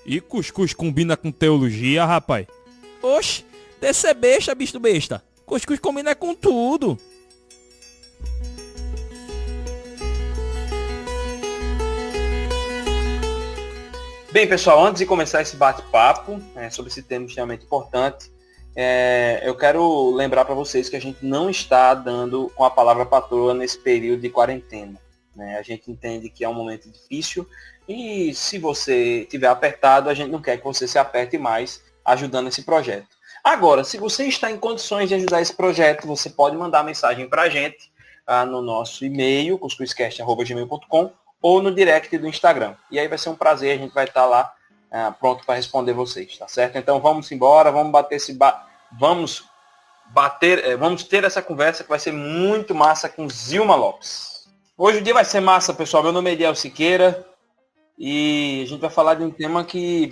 E cuscuz combina com teologia, rapaz? Oxe, descer besta, bicho besta. Cuscuz combina com tudo. Bem, pessoal, antes de começar esse bate-papo sobre esse tema extremamente importante, eu quero lembrar para vocês que a gente não está dando com a palavra patroa nesse período de quarentena. Né? A gente entende que é um momento difícil e se você estiver apertado, a gente não quer que você se aperte mais ajudando esse projeto. Agora, se você está em condições de ajudar esse projeto, você pode mandar mensagem para a gente no nosso e-mail, cuscuzcast@gmail.com, ou no direct do Instagram. E aí vai ser um prazer, a gente vai estar lá pronto para responder vocês, tá certo? Então vamos embora, vamos ter essa conversa que vai ser muito massa com Zilma Lopes. Hoje o dia vai ser massa, pessoal. Meu nome é Ediel Siqueira e a gente vai falar de um tema que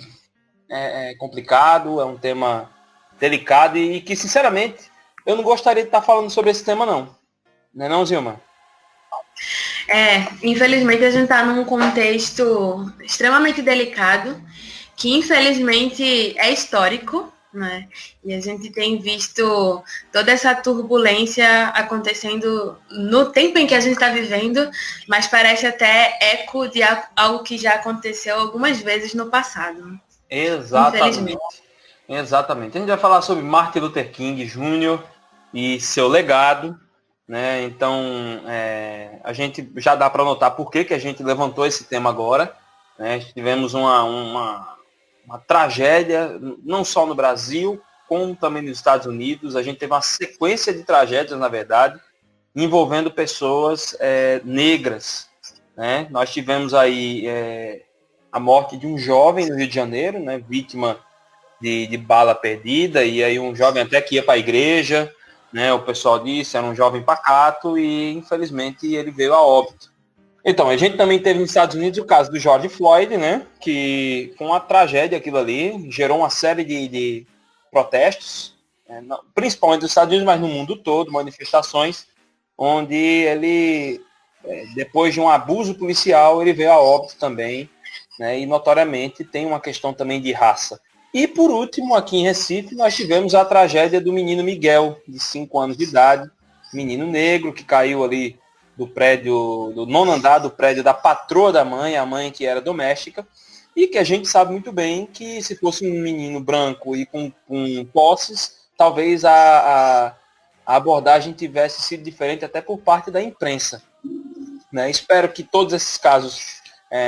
é complicado, é um tema delicado e que, sinceramente, eu não gostaria de estar falando sobre esse tema, não. Não é não, Zilma? Infelizmente a gente está num contexto extremamente delicado, que infelizmente é histórico, né? E a gente tem visto toda essa turbulência acontecendo no tempo em que a gente está vivendo, mas parece até eco de algo que já aconteceu algumas vezes no passado. Exatamente. Exatamente. A gente vai falar sobre Martin Luther King Jr. e seu legado. Né? Então, a gente já dá para notar por que a gente levantou esse tema agora. Né? Tivemos uma tragédia, não só no Brasil, como também nos Estados Unidos. A gente teve uma sequência de tragédias, na verdade, envolvendo pessoas negras. Né? Nós tivemos aí a morte de um jovem no Rio de Janeiro, né? Vítima de bala perdida, e aí um jovem até que ia para a igreja. Né, o pessoal disse, era um jovem pacato e infelizmente ele veio a óbito. Então, a gente também teve nos Estados Unidos o caso do George Floyd, né, que com a tragédia aquilo ali, gerou uma série de protestos, principalmente nos Estados Unidos, mas no mundo todo, manifestações, onde ele, depois de um abuso policial, ele veio a óbito também, né, e notoriamente tem uma questão também de raça. E, por último, aqui em Recife, nós tivemos a tragédia do menino Miguel, de 5 anos de idade, menino negro, que caiu ali do prédio, do 9º andar do prédio da patroa da mãe, a mãe que era doméstica, e que a gente sabe muito bem que se fosse um menino branco e com posses, talvez a abordagem tivesse sido diferente até por parte da imprensa. Né? Espero que todos esses casos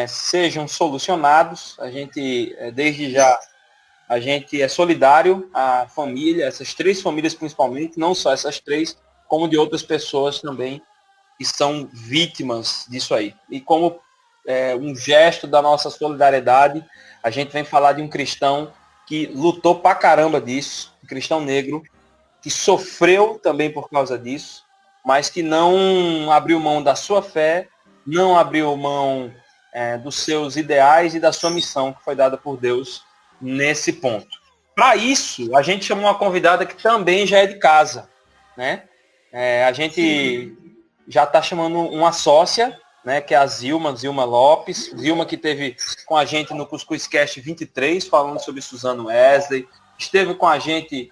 sejam solucionados. A gente, desde já, a gente é solidário à família, essas 3 famílias principalmente, não só essas 3, como de outras pessoas também que são vítimas disso aí. E como um gesto da nossa solidariedade, a gente vem falar de um cristão que lutou pra caramba disso, um cristão negro, que sofreu também por causa disso, mas que não abriu mão da sua fé, não abriu mão dos seus ideais e da sua missão que foi dada por Deus nesse ponto. Para isso, a gente chamou uma convidada que também já é de casa, né? A gente já está chamando uma sócia, né, que é a Zilma Lopes. Zilma que esteve com a gente no Cuscuzcast 23, falando sobre Suzano Wesley. Esteve com a gente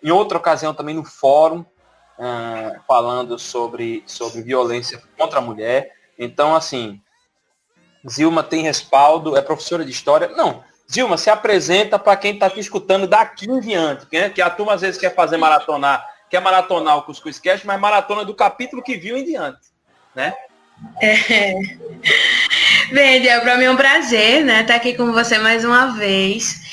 em outra ocasião também no fórum, falando sobre violência contra a mulher. Então, assim, Zilma tem respaldo, é professora de história. Não, Zilma, se apresenta para quem está te escutando daqui em diante, né? Que a turma às vezes quer maratonar o Cuscuzcast, mas maratona do capítulo que viu em diante, né? Bem, Ediel, para mim é um prazer, né, estar aqui com você mais uma vez.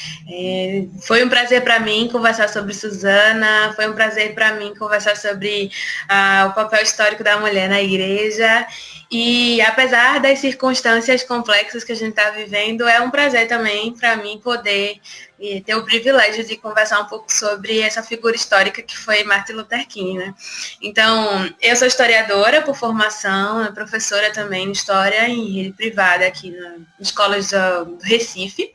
Foi um prazer para mim conversar sobre Suzana, foi um prazer para mim conversar sobre o papel histórico da mulher na igreja. E apesar das circunstâncias complexas que a gente está vivendo, é um prazer também para mim poder ter o privilégio de conversar um pouco sobre essa figura histórica que foi Martin Luther King, né? Então, eu sou historiadora por formação, professora também de história em rede privada aqui nas escolas do Recife,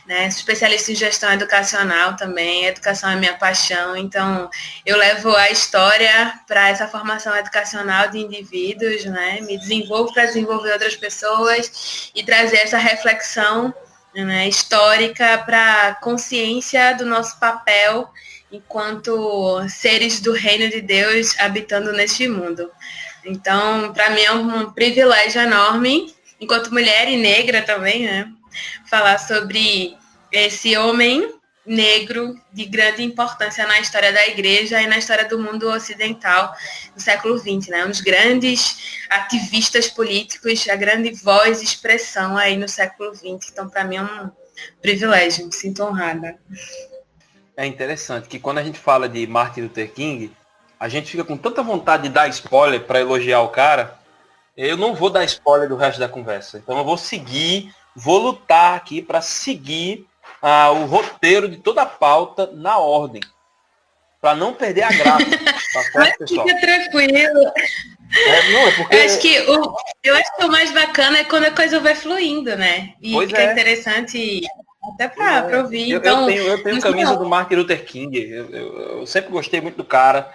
né? Sou especialista em gestão educacional também, educação é minha paixão, então eu levo a história para essa formação educacional de indivíduos, né? Me desenvolvo para desenvolver outras pessoas e trazer essa reflexão né, histórica para a consciência do nosso papel enquanto seres do reino de Deus habitando neste mundo. Então, para mim é um privilégio enorme, enquanto mulher e negra também, né, falar sobre esse homem negro de grande importância na história da igreja e na história do mundo ocidental do século XX, né? Um dos grandes ativistas políticos, a grande voz e expressão aí no século XX. Então, para mim é um privilégio, me sinto honrada. É interessante que quando a gente fala de Martin Luther King, a gente fica com tanta vontade de dar spoiler para elogiar o cara. Eu não vou dar spoiler do resto da conversa. Então eu vou lutar aqui para seguir o roteiro de toda a pauta na ordem. Para não perder a graça. Tá certo, pessoal? Fica tranquilo. Não, é porque... eu acho que o mais bacana é quando a coisa vai fluindo, né? E pois fica interessante até para ouvir. Eu tenho camisa do Martin Luther King. Eu sempre gostei muito do cara.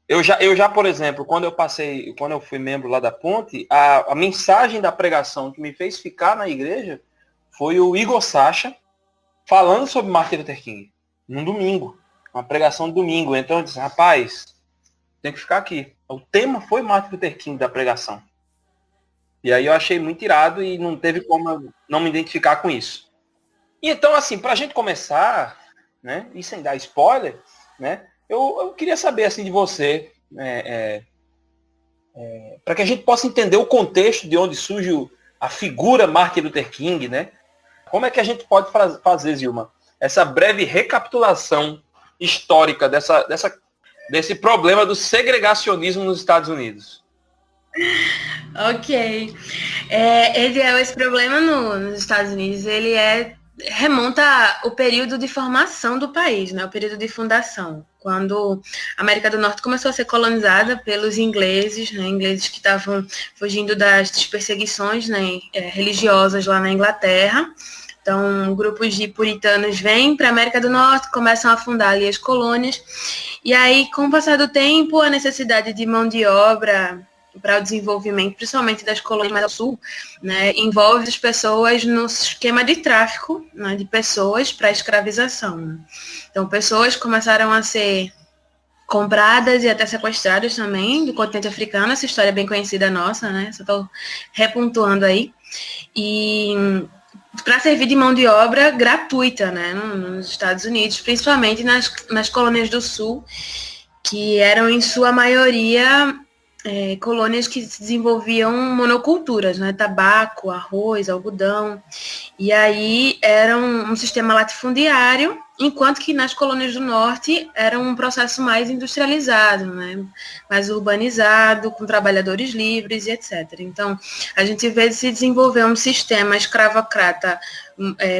Eu já, por exemplo, quando eu fui membro lá da Ponte, a mensagem da pregação que me fez ficar na igreja foi o Igor Sacha falando sobre Martin Luther King, num domingo, uma pregação de domingo. Então eu disse, rapaz, tem que ficar aqui. O tema foi Martin Luther King da pregação. E aí eu achei muito irado e não teve como eu não me identificar com isso. E então, assim, pra gente começar, né, e sem dar spoiler, né, eu queria saber, assim, de você, para que a gente possa entender o contexto de onde surge a figura Martin Luther King, né? Como é que a gente pode fazer, Zilma, essa breve recapitulação histórica desse problema do segregacionismo nos Estados Unidos? Ok. Esse problema nos Estados Unidos, ele remonta ao período de formação do país, né? O período de fundação, quando a América do Norte começou a ser colonizada pelos ingleses, né? Ingleses que estavam fugindo das perseguições, né, religiosas lá na Inglaterra. Então, grupos de puritanos vêm para a América do Norte, começam a fundar ali as colônias, e aí, com o passar do tempo, a necessidade de mão de obra para o desenvolvimento, principalmente das colônias mais ao sul, né, envolve as pessoas no esquema de tráfico, né, de pessoas para escravização. Né? Então, pessoas começaram a ser compradas e até sequestradas também do continente africano. Essa história é bem conhecida nossa, né? Só estou repontuando aí. E para servir de mão de obra gratuita, né, nos Estados Unidos, principalmente nas colônias do sul, que eram em sua maioria colônias que desenvolviam monoculturas, né, tabaco, arroz, algodão, e aí era um sistema latifundiário, enquanto que nas colônias do norte era um processo mais industrializado, né, mais urbanizado, com trabalhadores livres e etc. Então, a gente vê se desenvolver um sistema escravocrata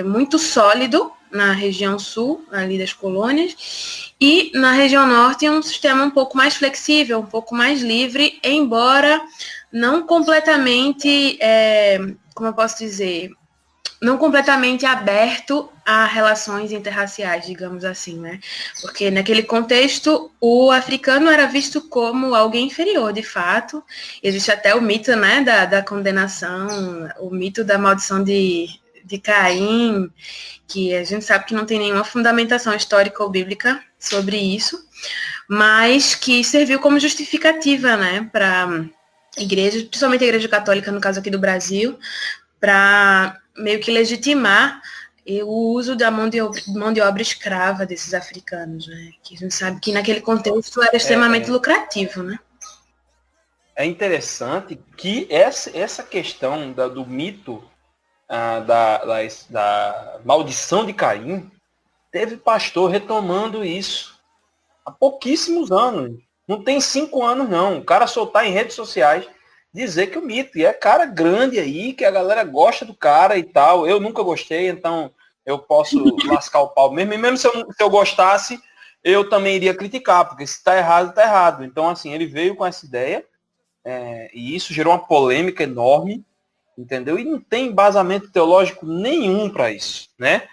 muito sólido na região sul, ali das colônias, e na região norte é um sistema um pouco mais flexível, um pouco mais livre, embora não completamente, como eu posso dizer, não completamente aberto a relações interraciais, digamos assim, né? Porque naquele contexto o africano era visto como alguém inferior, de fato. Existe até o mito, né, da condenação, o mito da maldição de Caim, que a gente sabe que não tem nenhuma fundamentação histórica ou bíblica sobre isso, mas que serviu como justificativa, né, para igrejas, principalmente a Igreja Católica, no caso aqui do Brasil, para meio que legitimar o uso da mão de obra escrava desses africanos, né, que a gente sabe que naquele contexto era extremamente lucrativo, né. É interessante que essa questão do mito da maldição de Caim, teve pastor retomando isso há pouquíssimos anos. Não tem 5 anos, não. O cara soltar em redes sociais, dizer que o mito, e é cara grande aí, que a galera gosta do cara e tal. Eu nunca gostei, então eu posso lascar o pau mesmo. E mesmo se eu gostasse, eu também iria criticar, porque se tá errado, tá errado. Então, assim, ele veio com essa ideia, e isso gerou uma polêmica enorme, entendeu? E não tem embasamento teológico nenhum para isso, né?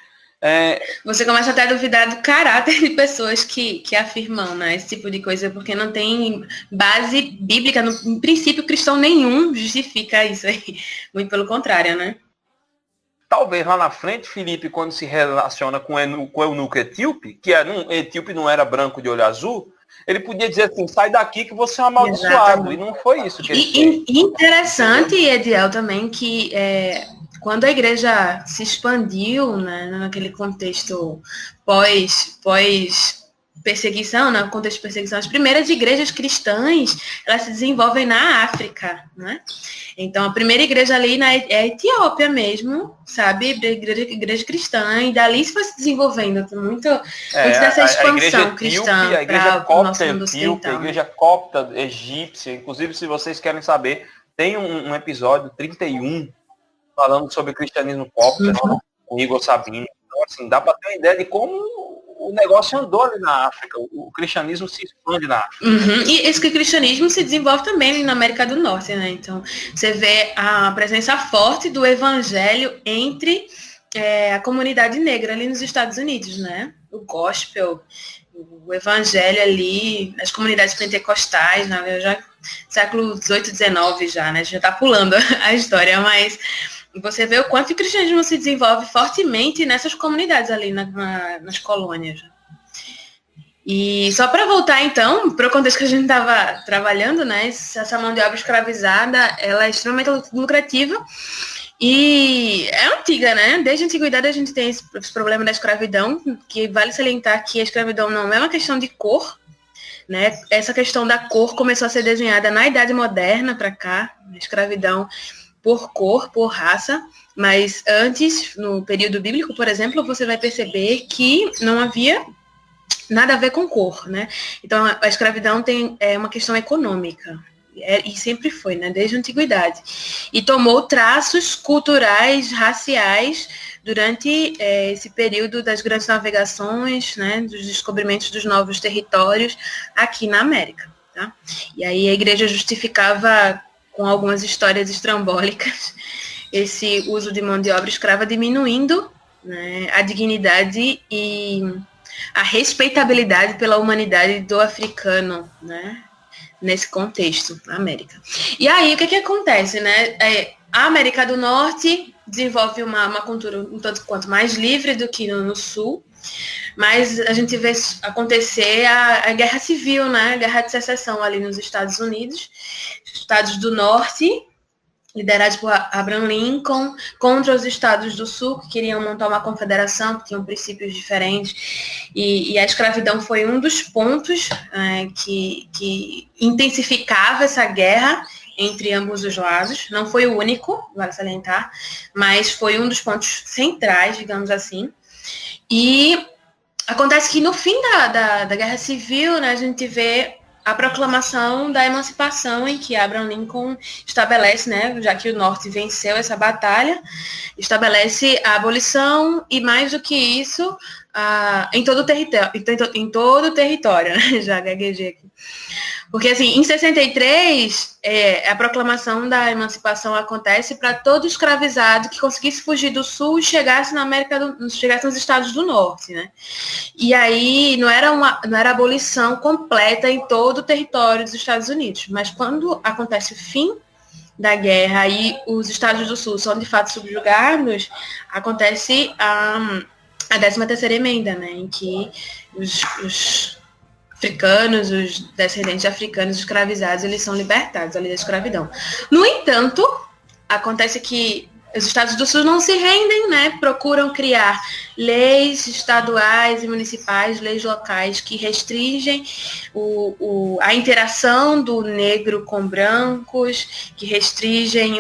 Você começa até a duvidar do caráter de pessoas que afirmam, né, esse tipo de coisa, porque não tem base bíblica, no princípio cristão nenhum justifica isso aí. Muito pelo contrário, né? talvez lá na frente, Felipe, quando se relaciona com o eunuco etíope, que etíope não era branco de olho azul, ele podia dizer assim, sai daqui que você é um amaldiçoado. Exatamente. E não foi isso que ele fez. E interessante, Ediel, também, que quando a igreja se expandiu, né, naquele contexto pós-perseguição, no contexto de perseguição, as primeiras igrejas cristãs, elas se desenvolvem na África, né? Então, a primeira igreja ali é a Etiópia mesmo, sabe? Igreja cristã, e dali se foi se desenvolvendo muito dessa expansão cristã. A igreja copta etíope, a igreja copta egípcia. Inclusive, se vocês querem saber, tem um episódio 31 falando sobre o cristianismo copta, com Igor Sabino. Então, assim, dá para ter uma ideia de como o negócio andou ali na África, o cristianismo se expande na África. E esse que o cristianismo se desenvolve também ali na América do Norte, né? Então, você vê a presença forte do evangelho entre a comunidade negra ali nos Estados Unidos, né? O gospel, o evangelho ali, as comunidades pentecostais, né? Já século 18, 19 já, né? A gente já tá pulando a história, mas você vê o quanto o cristianismo se desenvolve fortemente nessas comunidades ali nas colônias. E só para voltar, então, para o contexto que a gente estava trabalhando, né? Essa mão de obra escravizada, ela é extremamente lucrativa e é antiga, né? Desde a antiguidade a gente tem esse problema da escravidão, que vale salientar que a escravidão não é uma questão de cor, né? Essa questão da cor começou a ser desenhada na Idade Moderna para cá, a escravidão por cor, por raça, mas antes, no período bíblico, por exemplo, você vai perceber que não havia nada a ver com cor, né? Então, a escravidão é uma questão econômica, e sempre foi, né? Desde a antiguidade. E tomou traços culturais, raciais, durante esse período das grandes navegações, né? Dos descobrimentos dos novos territórios aqui na América, tá? E aí a igreja justificava com algumas histórias estrambólicas, esse uso de mão de obra escrava diminuindo, né, a dignidade e a respeitabilidade pela humanidade do africano, né, nesse contexto, na América. E aí, o que acontece, né? A América do Norte desenvolve uma cultura um tanto quanto mais livre do que no Sul, mas a gente vê acontecer a guerra civil, né? A guerra de secessão ali nos Estados Unidos, estados do Norte, liderados por Abraham Lincoln, contra os estados do Sul, que queriam montar uma confederação, que tinham princípios diferentes, e a escravidão foi um dos pontos que intensificava essa guerra entre ambos os lados. Não foi o único, vale salientar, mas foi um dos pontos centrais, digamos assim. E acontece que no fim da Guerra Civil, né, a gente vê a proclamação da emancipação, em que Abraham Lincoln estabelece, né, já que o Norte venceu essa batalha, estabelece a abolição e, mais do que isso, em todo o território, né? Já gaguejei aqui. Porque, assim, em 63, a proclamação da emancipação acontece para todo escravizado que conseguisse fugir do Sul e chegasse chegasse nos Estados do Norte, né? E aí não era abolição completa em todo o território dos Estados Unidos, mas quando acontece o fim da guerra e os Estados do Sul são de fato subjugados, acontece a 13ª emenda, né? Em que os africanos, os descendentes de africanos escravizados, eles são libertados ali da escravidão. No entanto, acontece que os estados do Sul não se rendem, né? Procuram criar leis estaduais e municipais, leis locais que restringem a interação do negro com brancos, que restringem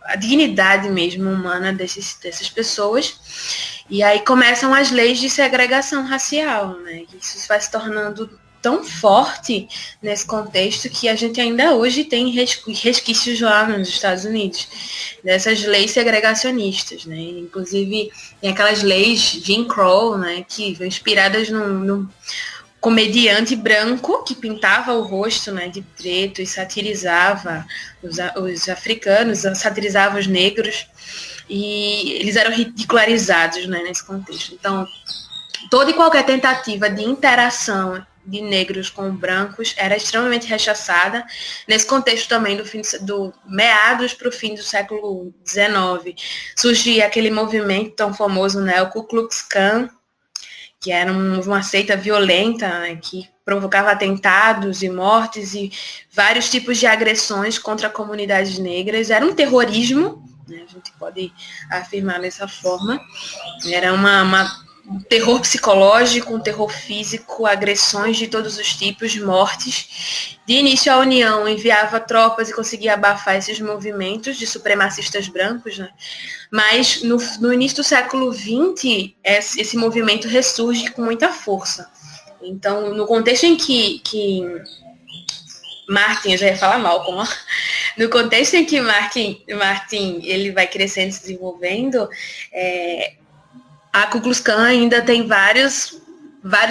a dignidade mesmo humana dessas pessoas. E aí começam as leis de segregação racial, né? Isso vai se tornando tão forte nesse contexto que a gente ainda hoje tem resquícios lá nos Estados Unidos dessas leis segregacionistas, né? Inclusive tem aquelas leis Jim Crow, né? Que foram inspiradas num comediante branco que pintava o rosto, né, de preto e satirizava os africanos, satirizava os negros, e eles eram ridicularizados, né, nesse contexto. Então, toda e qualquer tentativa de interação de negros com brancos era extremamente rechaçada. Nesse contexto também do meados para o fim do século XIX, surgia aquele movimento tão famoso, né, o Ku Klux Klan, que era uma seita violenta, né, que provocava atentados e mortes e vários tipos de agressões contra comunidades negras. Era um terrorismo, né, a gente pode afirmar dessa forma. Era um terror psicológico, um terror físico, agressões de todos os tipos, mortes. De início, a União enviava tropas e conseguia abafar esses movimentos de supremacistas brancos, né? Mas no início do século XX, esse movimento ressurge com muita força. Então, no contexto em que Martin, eu já ia falar Malcolm, no contexto em que Martin ele vai crescendo e se desenvolvendo, a Ku Klux Klan ainda tem vários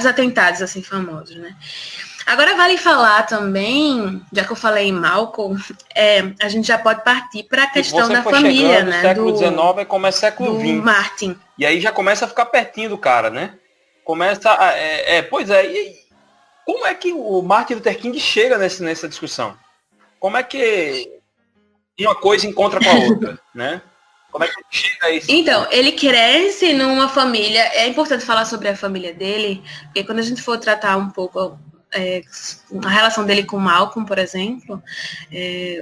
atentados assim famosos, né? Agora vale falar também, já que eu falei em Malcolm, a gente já pode partir para a questão da família, né? Século XIX e começa século XX. Martin. E aí já começa a ficar pertinho do cara, né? E como é que o Martin Luther King chega nessa discussão? Como é que uma coisa encontra com a outra, né? Como é que chega a isso? Então, ele cresce numa família, é importante falar sobre a família dele, porque quando a gente for tratar um pouco a relação dele com Malcolm, por exemplo,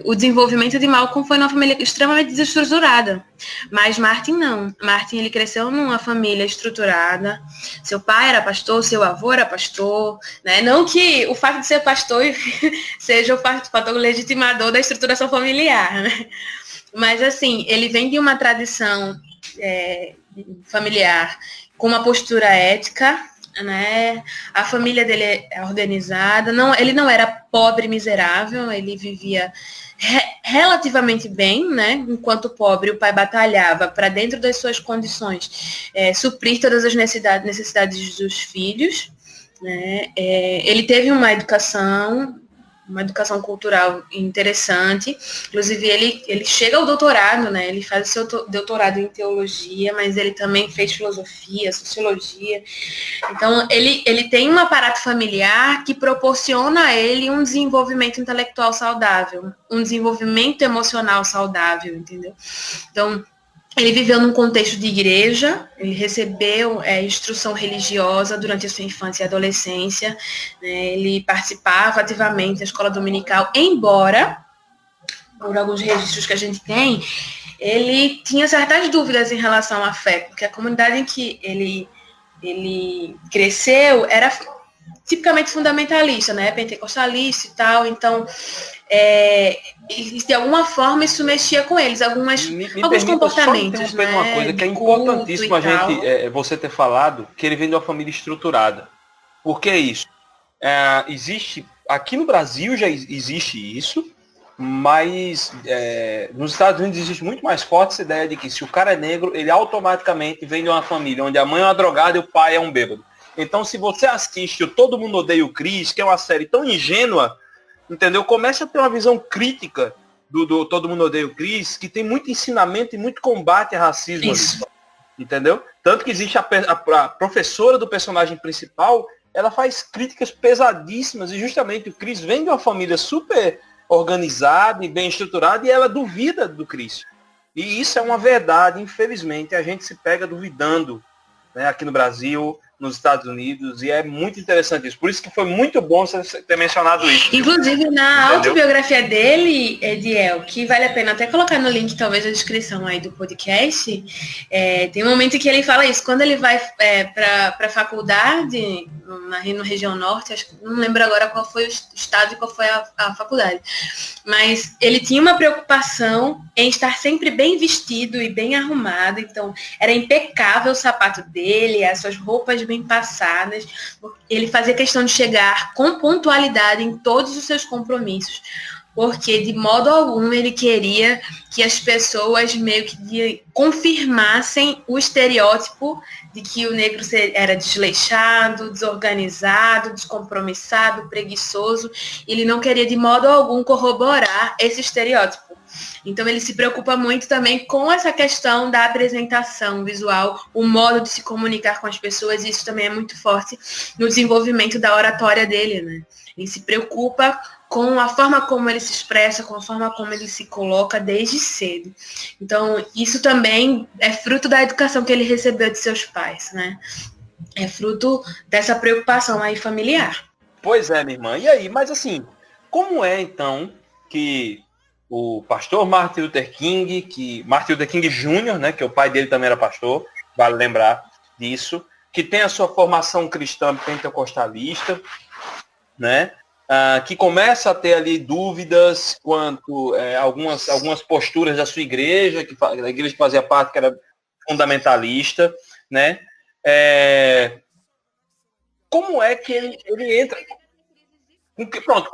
o desenvolvimento de Malcolm foi numa família extremamente desestruturada, mas Martin não. Martin, ele cresceu numa família estruturada, seu pai era pastor, seu avô era pastor, né? Não que o fato de ser pastor seja o fator legitimador da estruturação familiar, né? Mas, assim, ele vem de uma tradição familiar com uma postura ética, né? A família dele é organizada. Ele não era pobre, miserável, ele vivia relativamente bem, né? Enquanto pobre, o pai batalhava para, dentro das suas condições, suprir todas as necessidades dos filhos, né? Ele teve uma educação cultural interessante. Inclusive, ele chega ao doutorado, né? Ele faz o seu doutorado em teologia, mas ele também fez filosofia, sociologia. Então, ele tem um aparato familiar que proporciona a ele um desenvolvimento intelectual saudável, um desenvolvimento emocional saudável, entendeu? Então, ele viveu num contexto de igreja, ele recebeu instrução religiosa durante a sua infância e adolescência, né? Ele participava ativamente da escola dominical, embora, por alguns registros que a gente tem, ele tinha certas dúvidas em relação à fé, porque a comunidade em que ele cresceu era tipicamente fundamentalista, né? Pentecostalista e tal, então de alguma forma isso mexia com eles, alguns comportamentos, só uma coisa que é importantíssimo você ter falado, que ele vem de uma família estruturada. Por que isso? Existe, aqui no Brasil já existe isso, mas nos Estados Unidos existe muito mais forte essa ideia de que se o cara é negro, ele automaticamente vem de uma família onde a mãe é uma drogada e o pai é um bêbado. Então, se você assiste o Todo Mundo Odeia o Chris, que é uma série tão ingênua, entendeu? Começa a ter uma visão crítica do Todo Mundo Odeia o Chris, que tem muito ensinamento e muito combate a racismo ali, entendeu? Tanto que existe a professora do personagem principal, ela faz críticas pesadíssimas, e justamente o Chris vem de uma família super organizada e bem estruturada, e ela duvida do Chris. E isso é uma verdade, infelizmente, a gente se pega duvidando, né, aqui no Brasil, nos Estados Unidos, e é muito interessante isso. Por isso que foi muito bom você ter mencionado isso. Inclusive, na autobiografia dele, Ediel, que vale a pena até colocar no link, talvez, na descrição aí do podcast, tem um momento em que ele fala isso. Quando ele vai para a faculdade, no região norte, acho que não lembro agora qual foi o estado e qual foi a faculdade, mas ele tinha uma preocupação em estar sempre bem vestido e bem arrumado, então era impecável o sapato dele, as suas roupas bem passadas. Ele fazia questão de chegar com pontualidade em todos os seus compromissos, porque de modo algum ele queria que as pessoas meio que confirmassem o estereótipo de que o negro era desleixado, desorganizado, descompromissado, preguiçoso. Ele não queria de modo algum corroborar esse estereótipo. Então ele se preocupa muito também com essa questão da apresentação visual, o modo de se comunicar com as pessoas, e isso também é muito forte no desenvolvimento da oratória dele, né? Ele se preocupa com a forma como ele se expressa, com a forma como ele se coloca desde cedo. Então, isso também é fruto da educação que ele recebeu de seus pais, né? É fruto dessa preocupação aí familiar. Pois é, minha irmã. E aí? Mas assim, como é então que o pastor Martin Luther King Jr., né, que o pai dele também era pastor, vale lembrar disso, que tem a sua formação cristã pentecostalista, né, que começa a ter ali dúvidas quanto algumas posturas da sua igreja, a igreja que fazia parte, que era fundamentalista, né? Como é que ele entra? Pronto,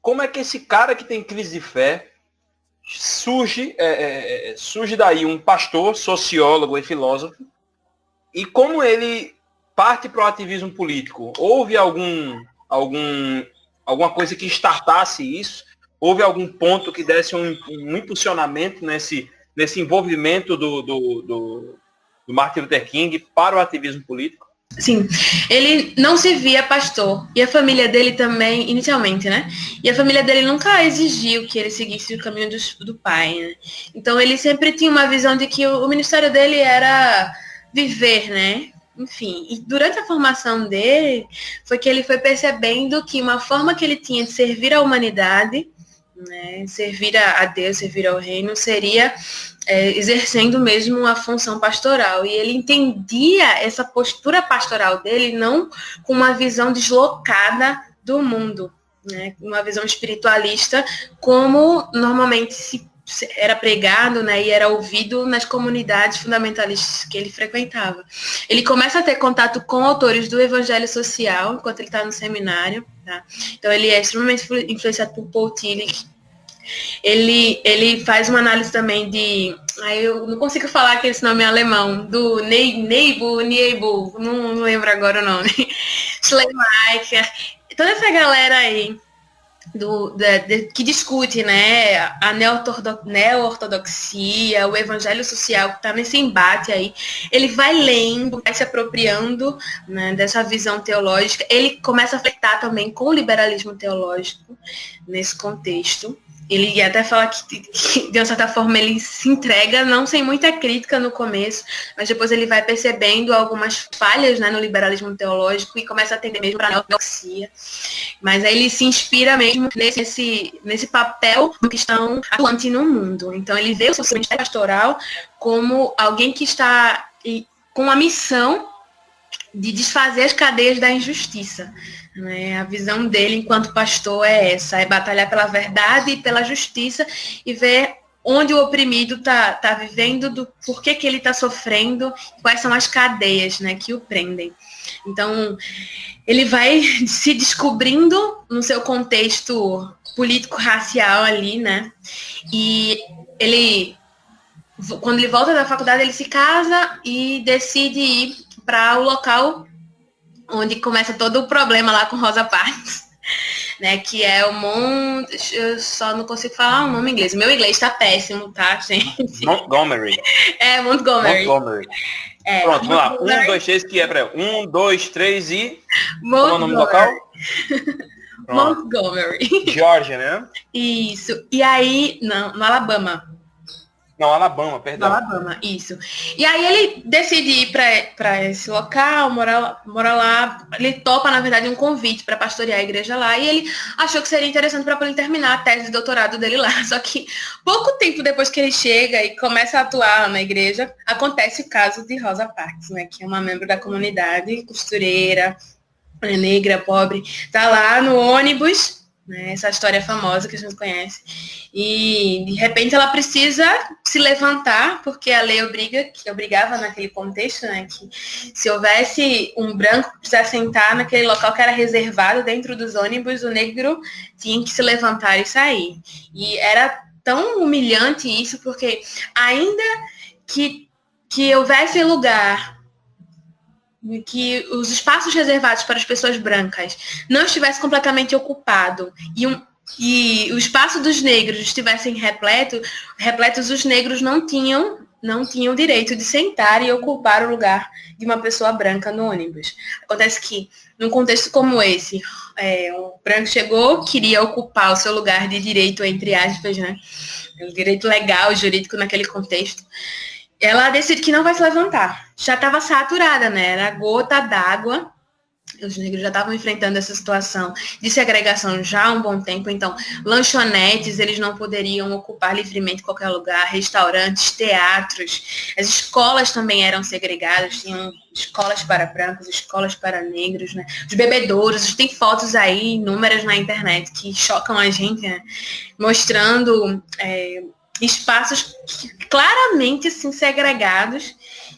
como é que esse cara que tem crise de fé surge daí um pastor, sociólogo e filósofo, e como ele parte para o ativismo político? Houve alguma coisa que startasse isso? Houve algum ponto que desse um impulsionamento nesse envolvimento do Martin Luther King para o ativismo político? Sim, ele não se via pastor, e a família dele também, inicialmente, né? E a família dele nunca exigiu que ele seguisse o caminho do pai, né? Então ele sempre tinha uma visão de que o ministério dele era viver, né? Enfim, e durante a formação dele, foi que ele foi percebendo que uma forma que ele tinha de servir à humanidade, né, servir a Deus, servir ao reino, seria exercendo mesmo a função pastoral. E ele entendia essa postura pastoral dele não com uma visão deslocada do mundo, né, uma visão espiritualista, como normalmente era pregado, né, e era ouvido nas comunidades fundamentalistas que ele frequentava. Ele começa a ter contato com autores do evangelho social enquanto ele está no seminário, tá? Então ele é extremamente influenciado por Paul Tillich. Ele faz uma análise também de... eu não consigo falar aquele nome alemão, do Niebuhr, não lembro agora o nome. Schleiermacher, toda essa galera aí que discute, né, a neo-ortodoxia, o evangelho social, que está nesse embate aí. Ele vai lendo, vai se apropriando, né, dessa visão teológica. Ele começa a flertar também com o liberalismo teológico nesse contexto. Ele até fala que, de uma certa forma, ele se entrega, não sem muita crítica no começo, mas depois ele vai percebendo algumas falhas, né, no liberalismo teológico e começa a atender mesmo para a neoortodoxia. Mas aí ele se inspira mesmo nesse papel do cristão atuante no mundo. Então ele vê o seu ministério pastoral como alguém que está com a missão de desfazer as cadeias da injustiça. Né? A visão dele enquanto pastor é essa, é batalhar pela verdade e pela justiça e ver onde o oprimido está vivendo, do porquê que ele está sofrendo, quais são as cadeias, né, que o prendem. Então, ele vai se descobrindo no seu contexto político-racial ali, né, e quando ele volta da faculdade, ele se casa e decide ir para o local onde começa todo o problema lá com Rosa Parks, né, que é o eu só não consigo falar o nome em inglês. Meu inglês tá péssimo, tá, gente? Montgomery. Montgomery. Pronto, vamos lá. 1, 2, 3, que é pra 1, 2, 3 e... Qual é o nome do local? Montgomery. Georgia, né? Isso. E aí, não, no Alabama. Não, Alabama, perdão. Alabama, isso. E aí ele decide ir para esse local, mora lá. Ele topa, na verdade, um convite para pastorear a igreja lá. E ele achou que seria interessante para poder terminar a tese de doutorado dele lá. Só que pouco tempo depois que ele chega e começa a atuar na igreja, acontece o caso de Rosa Parks, né, que é uma membro da comunidade, costureira, negra, pobre. Tá lá no ônibus, né, essa história famosa que a gente conhece. E, de repente, ela precisa se levantar, porque a lei obrigava naquele contexto, né, que se houvesse um branco que precisasse sentar naquele local que era reservado dentro dos ônibus, o negro tinha que se levantar e sair. E era tão humilhante isso, porque ainda que houvesse lugar, que os espaços reservados para as pessoas brancas não estivessem completamente ocupados e e o espaço dos negros estivessem repletos, os negros não tinham direito de sentar e ocupar o lugar de uma pessoa branca no ônibus. Acontece que, num contexto como esse, um branco chegou, queria ocupar o seu lugar de direito, entre aspas, né? O direito legal, jurídico naquele contexto. Ela decide que não vai se levantar. Já estava saturada, né? Era gota d'água. Os negros já estavam enfrentando essa situação de segregação já há um bom tempo, então lanchonetes eles não poderiam ocupar livremente qualquer lugar, restaurantes, teatros, as escolas também eram segregadas, tinham escolas para brancos, escolas para negros, né? Os bebedouros, tem fotos aí, inúmeras na internet que chocam a gente, né? Mostrando espaços claramente assim, segregados,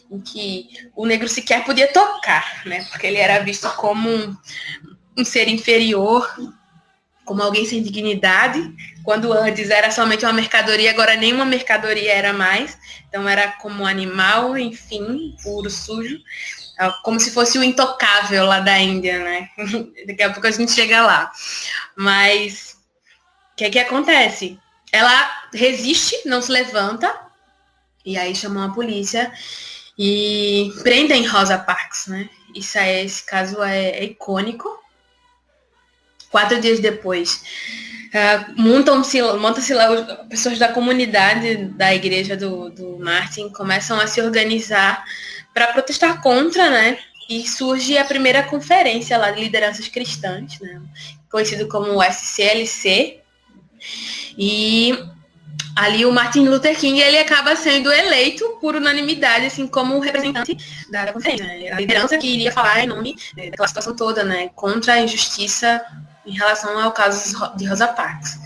em que o negro sequer podia tocar, né? Porque ele era visto como um ser inferior, como alguém sem dignidade, quando antes era somente uma mercadoria, agora nenhuma mercadoria era mais, então era como um animal, enfim, puro, sujo, como se fosse o intocável lá da Índia, né? Daqui a pouco a gente chega lá. Mas o que acontece? Ela resiste, não se levanta, e aí chamam a polícia e prendem Rosa Parks, né? Esse caso é icônico. 4 dias depois, montam-se lá, pessoas da comunidade da igreja do Martin começam a se organizar para protestar contra, né? E surge a primeira conferência lá de lideranças cristãs, né? Conhecido como SCLC. E ali o Martin Luther King, ele acaba sendo eleito por unanimidade, assim, como representante da conferência, né? A liderança que iria falar em nome daquela situação toda, né? Contra a injustiça em relação ao caso de Rosa Parks.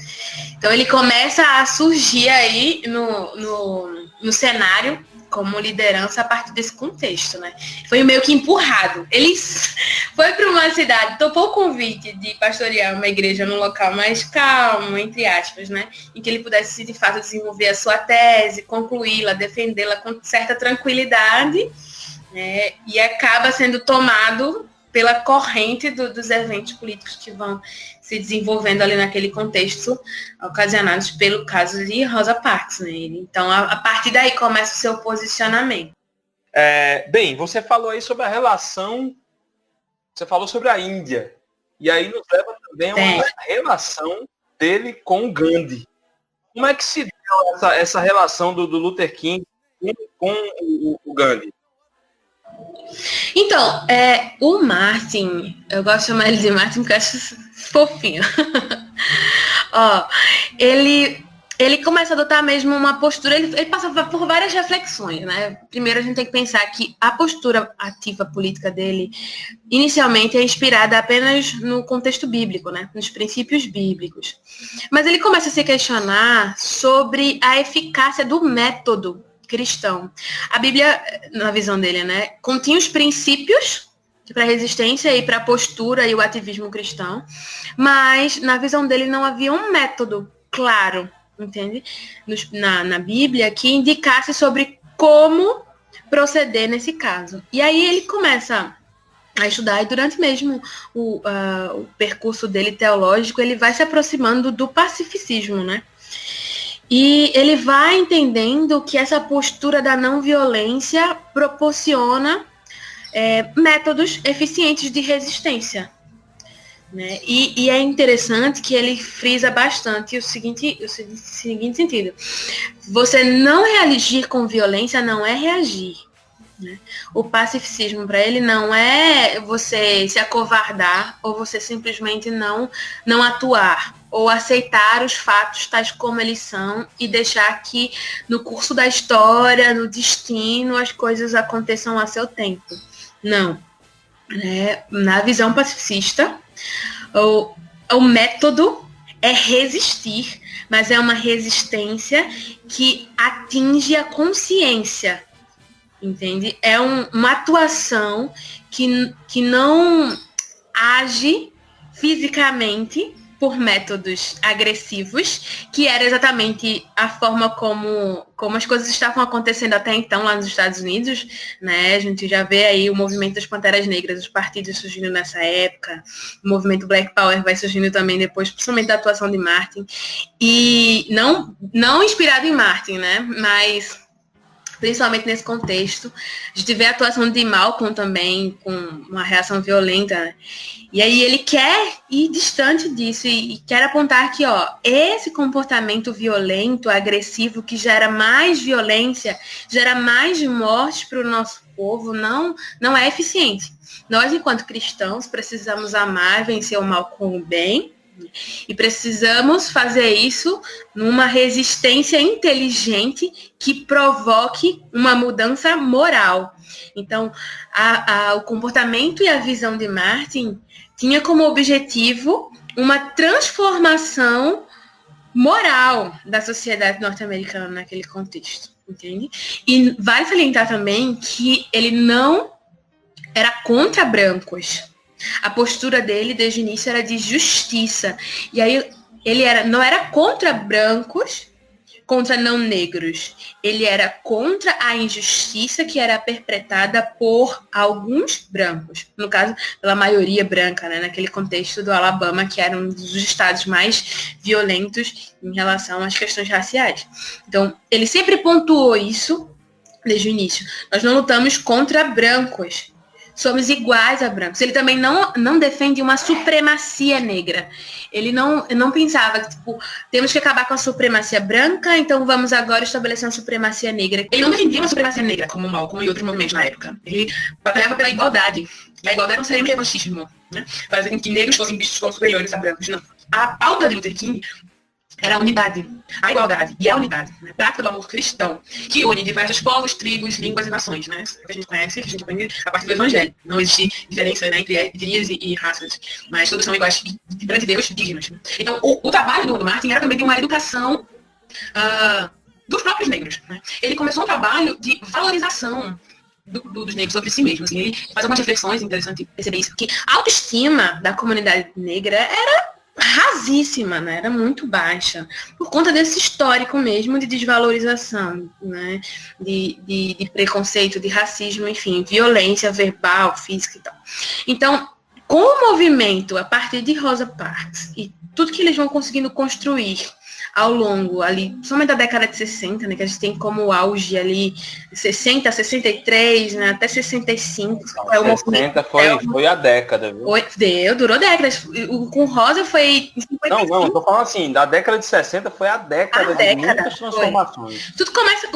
Então ele começa a surgir aí no cenário como liderança a partir desse contexto, né? Foi meio que empurrado. Ele foi para uma cidade, topou o convite de pastorear uma igreja num local mais calmo, entre aspas, né? Em que ele pudesse, de fato, desenvolver a sua tese, concluí-la, defendê-la com certa tranquilidade, né? E acaba sendo tomado pela corrente dos eventos políticos que vão se desenvolvendo ali naquele contexto, ocasionados pelo caso de Rosa Parks, né? Então, a partir daí começa o seu posicionamento. Bem, você falou aí sobre a relação, você falou sobre a Índia, e aí nos leva também a uma relação dele com o Gandhi. Como é que se deu essa relação do Luther King com o Gandhi? Então, o Martin, eu gosto de chamar ele de Martin porque eu acho fofinho. Ó, ele começa a adotar mesmo uma postura, ele passa por várias reflexões, né? Primeiro a gente tem que pensar que a postura ativa política dele, inicialmente é inspirada apenas no contexto bíblico, né? Nos princípios bíblicos. Mas ele começa a se questionar sobre a eficácia do método cristão. A Bíblia, na visão dele, né, continha os princípios para a resistência e para a postura e o ativismo cristão, mas na visão dele não havia um método claro, entende? Na Bíblia que indicasse sobre como proceder nesse caso. E aí ele começa a estudar, e durante mesmo o percurso dele teológico, ele vai se aproximando do pacificismo, né? E ele vai entendendo que essa postura da não violência proporciona métodos eficientes de resistência, né? E é interessante que ele frisa bastante o seguinte sentido. Você não reagir com violência não é reagir, né? O pacificismo para ele não é você se acovardar ou você simplesmente não atuar ou aceitar os fatos tais como eles são e deixar que no curso da história, no destino, as coisas aconteçam a seu tempo. Não. Na visão pacifista, o método é resistir, mas é uma resistência que atinge a consciência, entende? É uma atuação que não age fisicamente, por métodos agressivos, que era exatamente a forma como as coisas estavam acontecendo até então lá nos Estados Unidos, né? A gente já vê aí o movimento das Panteras Negras, os partidos surgindo nessa época, o movimento Black Power vai surgindo também depois, principalmente da atuação de Martin, e não inspirado em Martin, né? Mas principalmente nesse contexto. A gente vê a atuação de Malcolm também, com uma reação violenta, né? E aí ele quer ir distante disso e quer apontar que, esse comportamento violento, agressivo, que gera mais violência, gera mais morte para o nosso povo, não é eficiente. Nós, enquanto cristãos, precisamos amar, vencer o mal com o bem, e precisamos fazer isso numa resistência inteligente que provoque uma mudança moral. Então, o comportamento e a visão de Martin tinha como objetivo uma transformação moral da sociedade norte-americana naquele contexto, entende? E vale salientar também que ele não era contra brancos. A postura dele, desde o início, era de justiça. E aí, ele não era contra brancos, contra não negros. Ele era contra a injustiça que era perpetrada por alguns brancos. No caso, pela maioria branca, né? Naquele contexto do Alabama, que era um dos estados mais violentos em relação às questões raciais. Então, ele sempre pontuou isso desde o início. Nós não lutamos contra brancos. Somos iguais a brancos. Ele também não defende uma supremacia negra. Ele não pensava que, temos que acabar com a supremacia branca, então vamos agora estabelecer uma supremacia negra. Ele não defendia uma supremacia negra, como Malcolm e outros movimentos na época. Ele batalhava pela igualdade. E a igualdade não seria um revanchismo, né? Fazer com que negros fossem vistos como superiores a brancos, não. A pauta de Luther King era a unidade, a igualdade e a unidade, né? Prática do amor cristão, que une diversos povos, tribos, línguas e nações, né? Que a gente conhece, que a gente aprende a partir do Evangelho. Não existe diferença, né, entre etnias e raças, mas todos são iguais perante Deus, dignos. Né? Então, o trabalho do Martin era também de uma educação dos próprios negros, né? Ele começou um trabalho de valorização dos negros sobre si mesmos. Assim, ele faz algumas reflexões interessantes perceber isso, que a autoestima da comunidade negra era rasíssima, né? Era muito baixa, por conta desse histórico mesmo de desvalorização, né? De preconceito, de racismo, enfim, violência verbal, física e tal. Então, com o movimento, a partir de Rosa Parks, e tudo que eles vão conseguindo construir ao longo ali, somente da década de 60, né, que a gente tem como auge ali 60, 63, né, até 65. Não, 60 foi a década, viu? Durou décadas. Com Rosa foi em 55. Não, eu tô falando assim, da década de 60 foi a década de muitas transformações. Foi. Tudo começa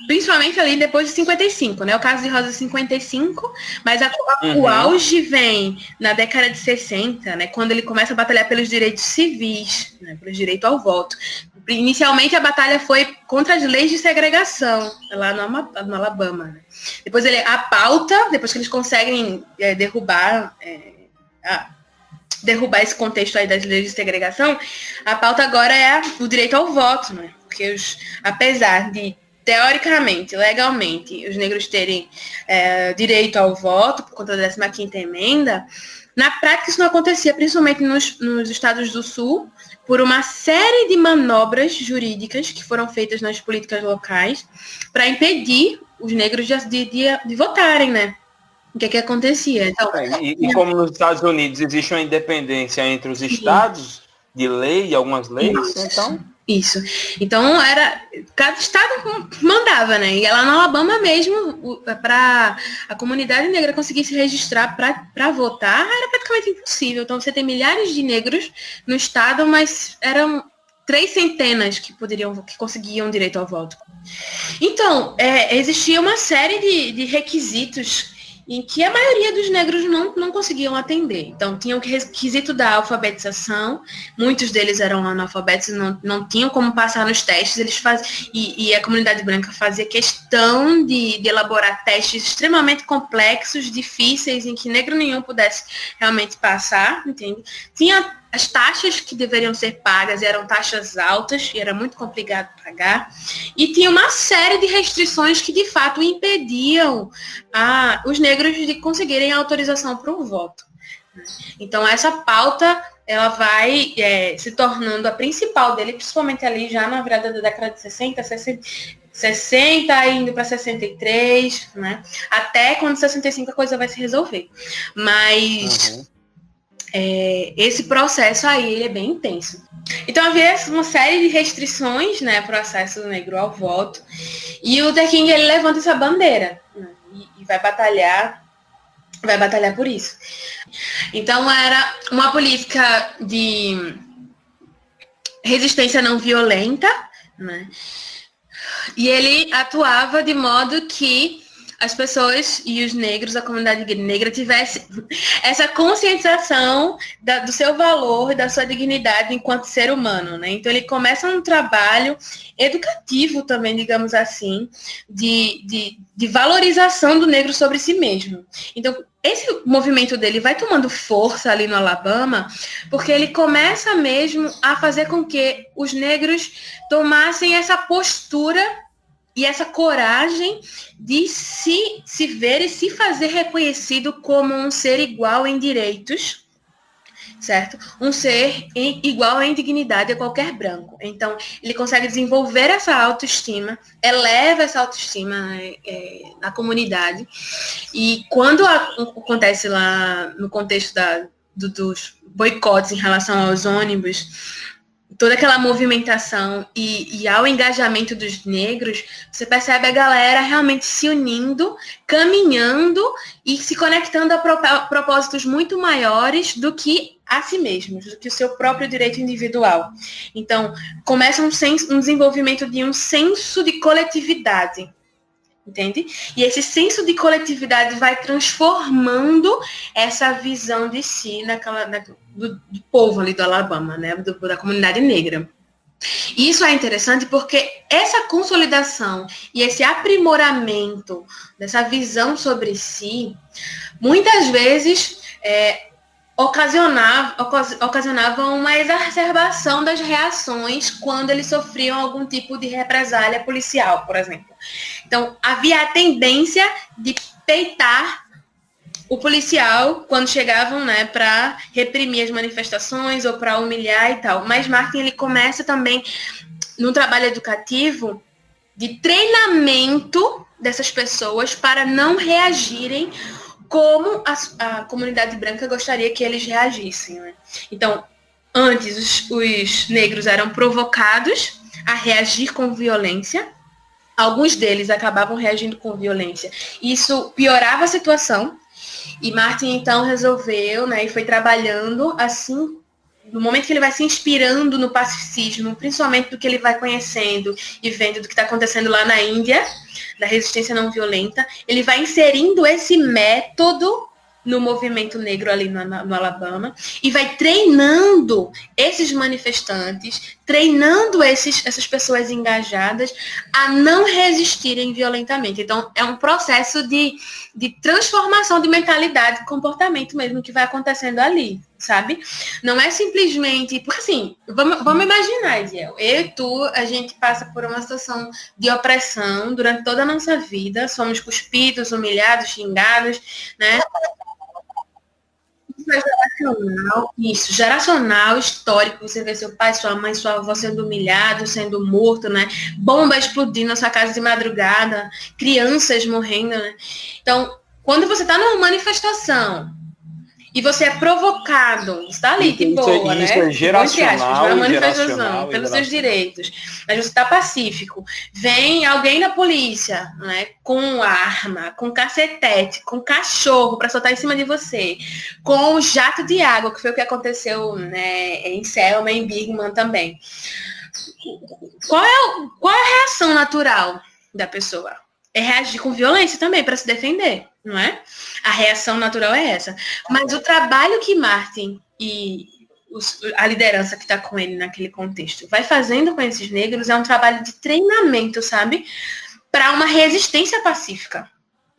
principalmente ali depois de 55, né? O caso de Rosa 55, mas o auge vem na década de 60, né? Quando ele começa a batalhar pelos direitos civis, né? Pelo direito ao voto. Inicialmente a batalha foi contra as leis de segregação, lá no Alabama. Né? Depois depois que eles conseguem derrubar esse contexto aí das leis de segregação, a pauta agora é o direito ao voto, né? Porque apesar de teoricamente, legalmente, os negros terem direito ao voto por conta da 15ª emenda, na prática isso não acontecia, principalmente nos estados do Sul, por uma série de manobras jurídicas que foram feitas nas políticas locais para impedir os negros de votarem, né? O que acontecia? Então, e como nos Estados Unidos existe uma independência entre os estados de lei e algumas leis, Isso. Então, cada estado mandava, né? E lá no Alabama mesmo, para a comunidade negra conseguir se registrar para votar, era praticamente impossível. Então, você tem milhares de negros no estado, mas eram 3 centenas que conseguiam direito ao voto. Então, existia uma série de requisitos em que a maioria dos negros não conseguiam atender. Então, tinha o requisito da alfabetização, muitos deles eram analfabetos, não tinham como passar nos testes, e a comunidade branca fazia questão de elaborar testes extremamente complexos, difíceis, em que negro nenhum pudesse realmente passar, entende? Tinha as taxas que deveriam ser pagas, eram taxas altas, e era muito complicado pagar. E tinha uma série de restrições que, de fato, impediam os negros de conseguirem autorização para o voto. Então, essa pauta ela vai se tornando a principal dele, principalmente ali já na virada da década de 60 indo para 63, né? Até quando 65 a coisa vai se resolver. Mas esse processo aí ele é bem intenso. Então havia uma série de restrições, né, para o acesso negro ao voto. E o Luther King ele levanta essa bandeira, né, e vai batalhar por isso. Então era uma política de resistência não violenta, né? E ele atuava de modo que as pessoas e os negros, a comunidade negra, tivesse essa conscientização do seu valor, da sua dignidade enquanto ser humano, né? Então ele começa um trabalho educativo também, digamos assim, de valorização do negro sobre si mesmo. Então esse movimento dele vai tomando força ali no Alabama, porque ele começa mesmo a fazer com que os negros tomassem essa postura e essa coragem de se ver e se fazer reconhecido como um ser igual em direitos, certo? Um ser igual em dignidade a qualquer branco. Então, ele consegue desenvolver essa autoestima, eleva essa autoestima na comunidade. E quando acontece lá no contexto dos boicotes em relação aos ônibus, toda aquela movimentação e ao engajamento dos negros, você percebe a galera realmente se unindo, caminhando e se conectando a propósitos muito maiores do que a si mesmos, do que o seu próprio direito individual. Então, começa um desenvolvimento de um senso de coletividade, entende? E esse senso de coletividade vai transformando essa visão de si do povo ali do Alabama, né? Da comunidade negra. E isso é interessante porque essa consolidação e esse aprimoramento dessa visão sobre si, muitas vezes ocasionavam uma exacerbação das reações quando eles sofriam algum tipo de represália policial, por exemplo. Então, havia a tendência de peitar o policial quando chegavam, né, para reprimir as manifestações ou para humilhar e tal. Mas Martin ele começa também no trabalho educativo de treinamento dessas pessoas para não reagirem como a comunidade branca gostaria que eles reagissem, né? Então, antes os negros eram provocados a reagir com violência. Alguns deles acabavam reagindo com violência. Isso piorava a situação. E Martin, então, resolveu, né, e foi trabalhando assim, no momento que ele vai se inspirando no pacificismo, principalmente do que ele vai conhecendo e vendo do que está acontecendo lá na Índia, da resistência não violenta, ele vai inserindo esse método no movimento negro ali no Alabama e vai treinando esses manifestantes, treinando essas pessoas engajadas a não resistirem violentamente. Então, é um processo de transformação de mentalidade e comportamento mesmo que vai acontecendo ali, sabe? Não é simplesmente... Porque assim, vamos imaginar, Ediel, eu e tu, a gente passa por uma situação de opressão durante toda a nossa vida, somos cuspidos, humilhados, xingados, né? Geracional, histórico, você vê seu pai, sua mãe, sua avó sendo humilhado, sendo morto, né? Bomba explodindo na sua casa de madrugada, crianças morrendo, né? Então, quando você está numa manifestação e você é provocado, está ali de boa, né? Isso é geracional, uma manifestação pelos seus direitos, mas você está pacífico. Vem alguém da polícia, né? Com arma, com cacetete, com cachorro para soltar em cima de você, com jato de água, que foi o que aconteceu, né, em Selma, em Birmingham também. Qual é a reação natural da pessoa? É reagir com violência também para se defender, não é? A reação natural é essa. Mas o trabalho que Martin e a liderança que está com ele naquele contexto vai fazendo com esses negros é um trabalho de treinamento, sabe? Para uma resistência pacífica.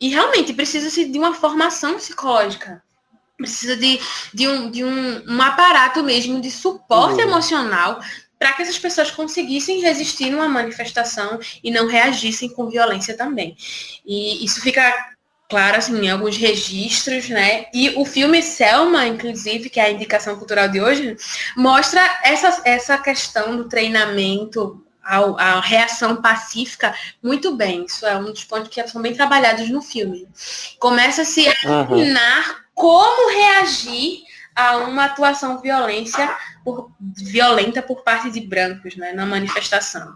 E realmente precisa-se de uma formação psicológica. Precisa de um aparato mesmo de suporte emocional para que essas pessoas conseguissem resistir numa manifestação e não reagissem com violência também. E isso fica claro, assim, alguns registros, né? E o filme Selma, inclusive, que é a indicação cultural de hoje, mostra essa questão do treinamento, a reação pacífica muito bem. Isso é um dos pontos que são bem trabalhados no filme. Começa-se a ensinar como reagir a uma atuação violenta por parte de brancos, né, na manifestação.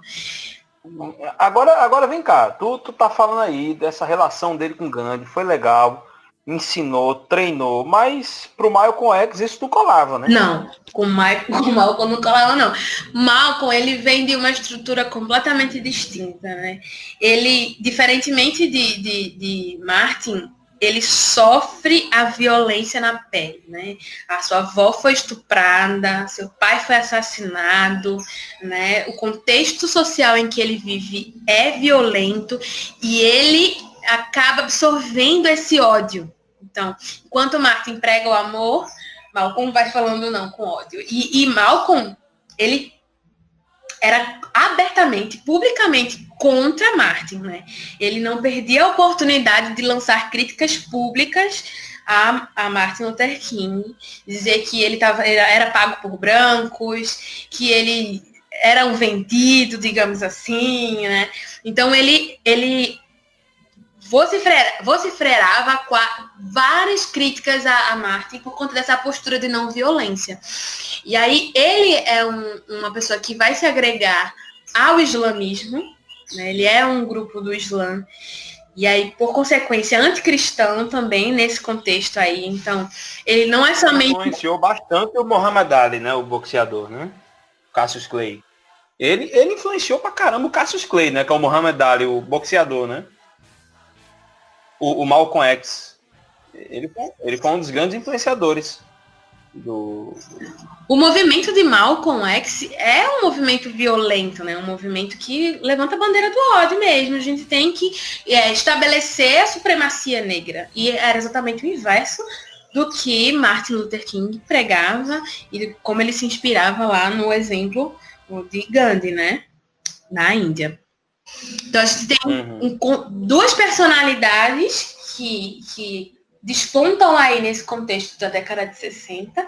Agora vem cá, tu tá falando aí dessa relação dele com Gandhi, foi legal, ensinou, treinou, mas pro Malcolm X isso não colava, né? Não, com o Malcolm não colava, não. Malcolm, ele vem de uma estrutura completamente distinta, né? Ele, diferentemente de Martin, ele sofre a violência na pele, né? A sua avó foi estuprada, seu pai foi assassinado, né? O contexto social em que ele vive é violento e ele acaba absorvendo esse ódio. Então, enquanto Martin prega o amor, Malcolm vai falando não com ódio. E Malcolm, ele era abertamente, publicamente contra Martin, né? Ele não perdia a oportunidade de lançar críticas públicas a Martin Luther King, dizer que ele era pago por brancos, que ele era um vendido, digamos assim, né? Então ele vociferava várias críticas a Martin por conta dessa postura de não violência. E aí ele é uma pessoa que vai se agregar ao islamismo, né? Ele é um grupo do Islã, e aí, por consequência, anticristão também nesse contexto aí. Então, ele não é somente... Influenciou bastante o Muhammad Ali, né? O boxeador, né? Cassius Clay. Ele influenciou pra caramba o Cassius Clay, né? Que é o Muhammad Ali, o boxeador, né? O Malcolm X. Ele foi um dos grandes influenciadores do... O movimento de Malcolm X é um movimento violento, né? Um movimento que levanta a bandeira do ódio mesmo. A gente tem que estabelecer a supremacia negra. E era exatamente o inverso do que Martin Luther King pregava e como ele se inspirava lá no exemplo de Gandhi, né? Na Índia. Então a gente tem duas personalidades que despontam aí nesse contexto da década de 60,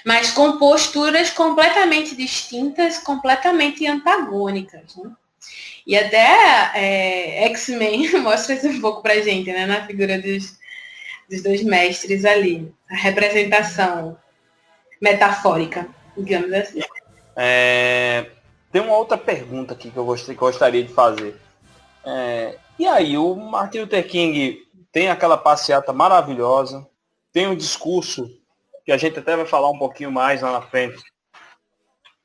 mas com posturas completamente distintas, completamente antagônicas, né? E até X-Men mostra isso um pouco pra gente, né? Na figura dos dois mestres ali. A representação metafórica, digamos assim. Tem uma outra pergunta aqui que eu gostaria de fazer. E aí, o Martin Luther King tem aquela passeata maravilhosa, tem um discurso que a gente até vai falar um pouquinho mais lá na frente,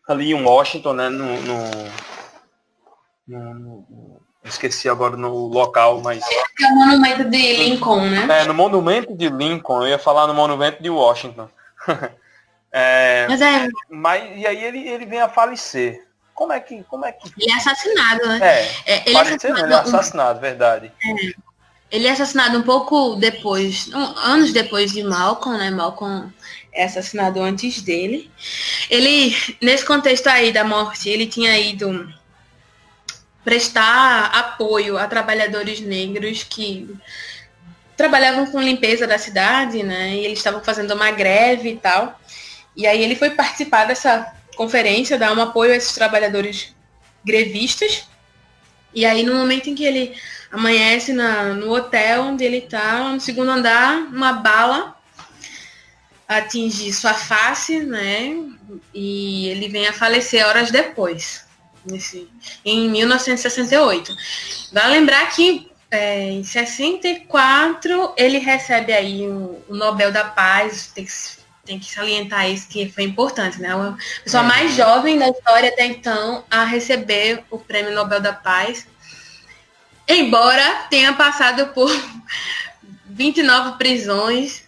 ali em Washington, né, esqueci agora no local, mas... É o monumento de Lincoln, né? No monumento de Lincoln, eu ia falar no monumento de Washington. E aí ele vem a falecer. Como é que... Ele é assassinado, né? Ele é assassinado, verdade. Ele é assassinado um pouco depois, anos depois de Malcolm, né? Malcolm é assassinado antes dele. Ele, nesse contexto aí da morte, ele tinha ido prestar apoio a trabalhadores negros que trabalhavam com limpeza da cidade, né? E eles estavam fazendo uma greve e tal. E aí ele foi participar dessa conferência, dar um apoio a esses trabalhadores grevistas. E aí, no momento em que ele amanhece no hotel onde ele está, no segundo andar, uma bala atinge sua face, né? E ele vem a falecer horas depois, em 1968. Vale lembrar que em 64 ele recebe aí o Nobel da Paz. Tem que salientar isso, que foi importante, né? A pessoa mais jovem da história até então a receber o Prêmio Nobel da Paz, embora tenha passado por 29 prisões,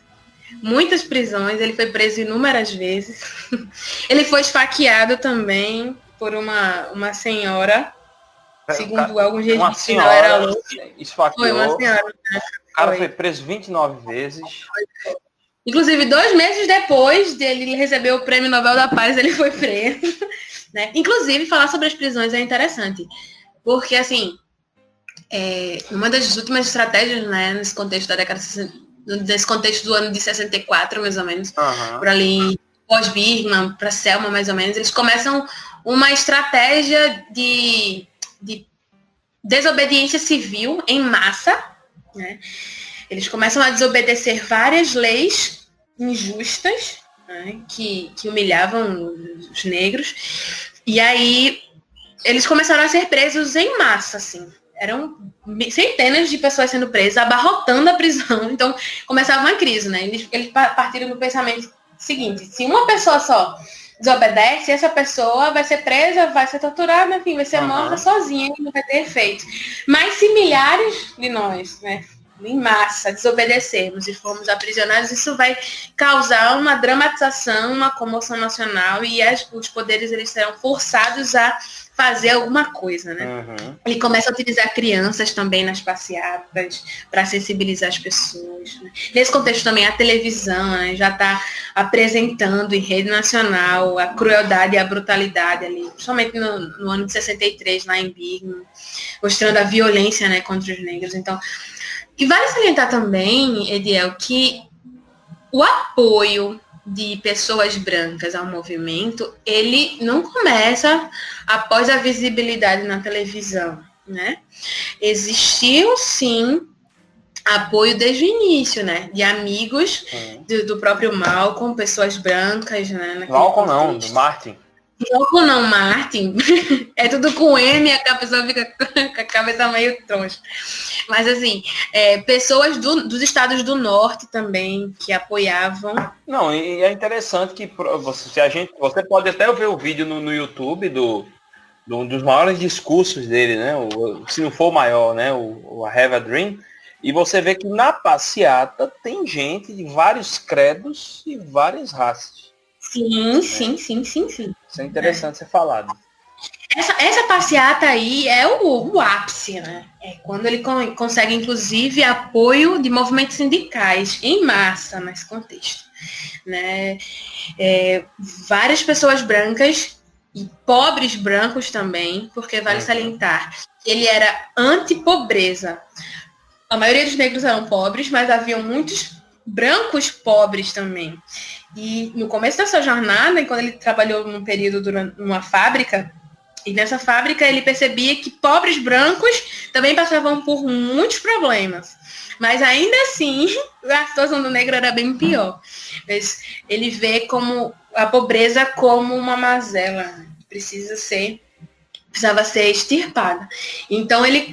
muitas prisões, ele foi preso inúmeras vezes. Ele foi esfaqueado também por uma senhora, segundo alguns registros, não era louca. Esfaqueou. Foi uma senhora. Né? O cara foi preso 29 vezes. Inclusive, 2 meses depois dele receber o Prêmio Nobel da Paz, ele foi preso. Né? Inclusive, falar sobre as prisões é interessante. Porque, assim, uma das últimas estratégias, né, nesse contexto da década, nesse contexto do ano de 64, mais ou menos, por ali, pós-Birman, para Selma, mais ou menos, eles começam uma estratégia de desobediência civil em massa, né? Eles começam a desobedecer várias leis injustas, né, que humilhavam os negros, e aí eles começaram a ser presos em massa, assim. Eram centenas de pessoas sendo presas, abarrotando a prisão. Então, começava uma crise, né? Eles partiram do pensamento seguinte: se uma pessoa só desobedece, essa pessoa vai ser presa, vai ser torturada, enfim, vai ser morta sozinha, não vai ter efeito. Mas se milhares de nós, né, em massa, desobedecermos e formos aprisionados, isso vai causar uma dramatização, uma comoção nacional, e os poderes, eles serão forçados a fazer alguma coisa, né? Ele começa a utilizar crianças também nas passeatas para sensibilizar as pessoas, né? Nesse contexto também a televisão, né, já está apresentando em rede nacional a crueldade e a brutalidade ali, principalmente no ano de 63, lá em Birman, mostrando a violência, né, contra os negros. Então, e vale salientar também, Ediel, que o apoio de pessoas brancas ao movimento, ele não começa após a visibilidade na televisão, né? Existiu, sim, apoio desde o início, né? De amigos do próprio Malcolm, pessoas brancas, né? Malcolm não, do Martin. Malcolm não, Martin. É tudo com M e a pessoa fica com a cabeça meio troncha. Mas, assim, pessoas dos estados do norte também, que apoiavam. Não, e é interessante que você pode até ver o vídeo no YouTube um dos maiores discursos dele, né? Se não for o maior, né? O I Have a Dream. E você vê que na passeata tem gente de vários credos e várias raças. Sim. Isso é interessante ser falado. Essa passeata aí é o ápice, né? É quando ele consegue, inclusive, apoio de movimentos sindicais em massa nesse contexto, né? Várias pessoas brancas e pobres brancos também, porque vale salientar, ele era anti-pobreza. A maioria dos negros eram pobres, mas haviam muitos brancos pobres também. E no começo dessa jornada, quando ele trabalhou num período numa fábrica, e nessa fábrica ele percebia que pobres brancos também passavam por muitos problemas. Mas ainda assim, a situação do negro era bem pior. Mas ele vê como a pobreza como uma mazela, né? Precisava ser extirpada. Então ele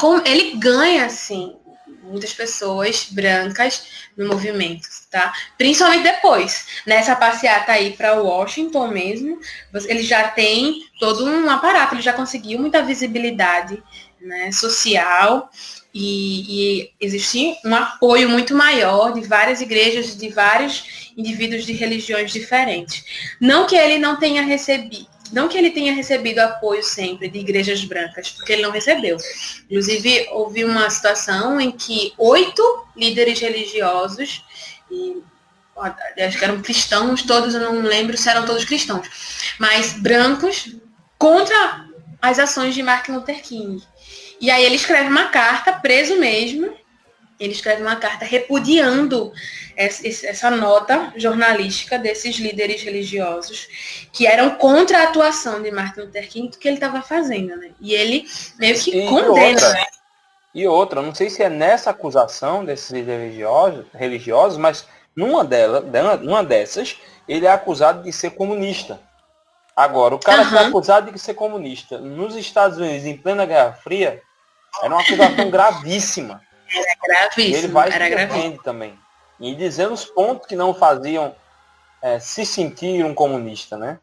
ganha, assim, muitas pessoas brancas no movimento, tá? Principalmente depois, nessa passeata aí para Washington mesmo, ele já tem todo um aparato, ele já conseguiu muita visibilidade, né, social, e existe um apoio muito maior de várias igrejas, de vários indivíduos de religiões diferentes. Não que ele tenha recebido apoio sempre de igrejas brancas, porque ele não recebeu. Inclusive, houve uma situação em que 8 líderes religiosos, acho que eram cristãos, todos, eu não lembro se eram todos cristãos, mas brancos, contra as ações de Martin Luther King. E aí ele escreve uma carta, preso mesmo, ele escreve uma carta repudiando essa nota jornalística desses líderes religiosos que eram contra a atuação de Martin Luther King do que ele estava fazendo, né? E ele meio que condena. E outra, não sei se é nessa acusação desses líderes religiosos, mas numa dessas, ele é acusado de ser comunista. Agora, o cara que é acusado de ser comunista nos Estados Unidos, em plena Guerra Fria, era uma acusação gravíssima. Era gravíssimo. E ele vai se defende também. E dizendo os pontos que não faziam se sentir um comunista, né?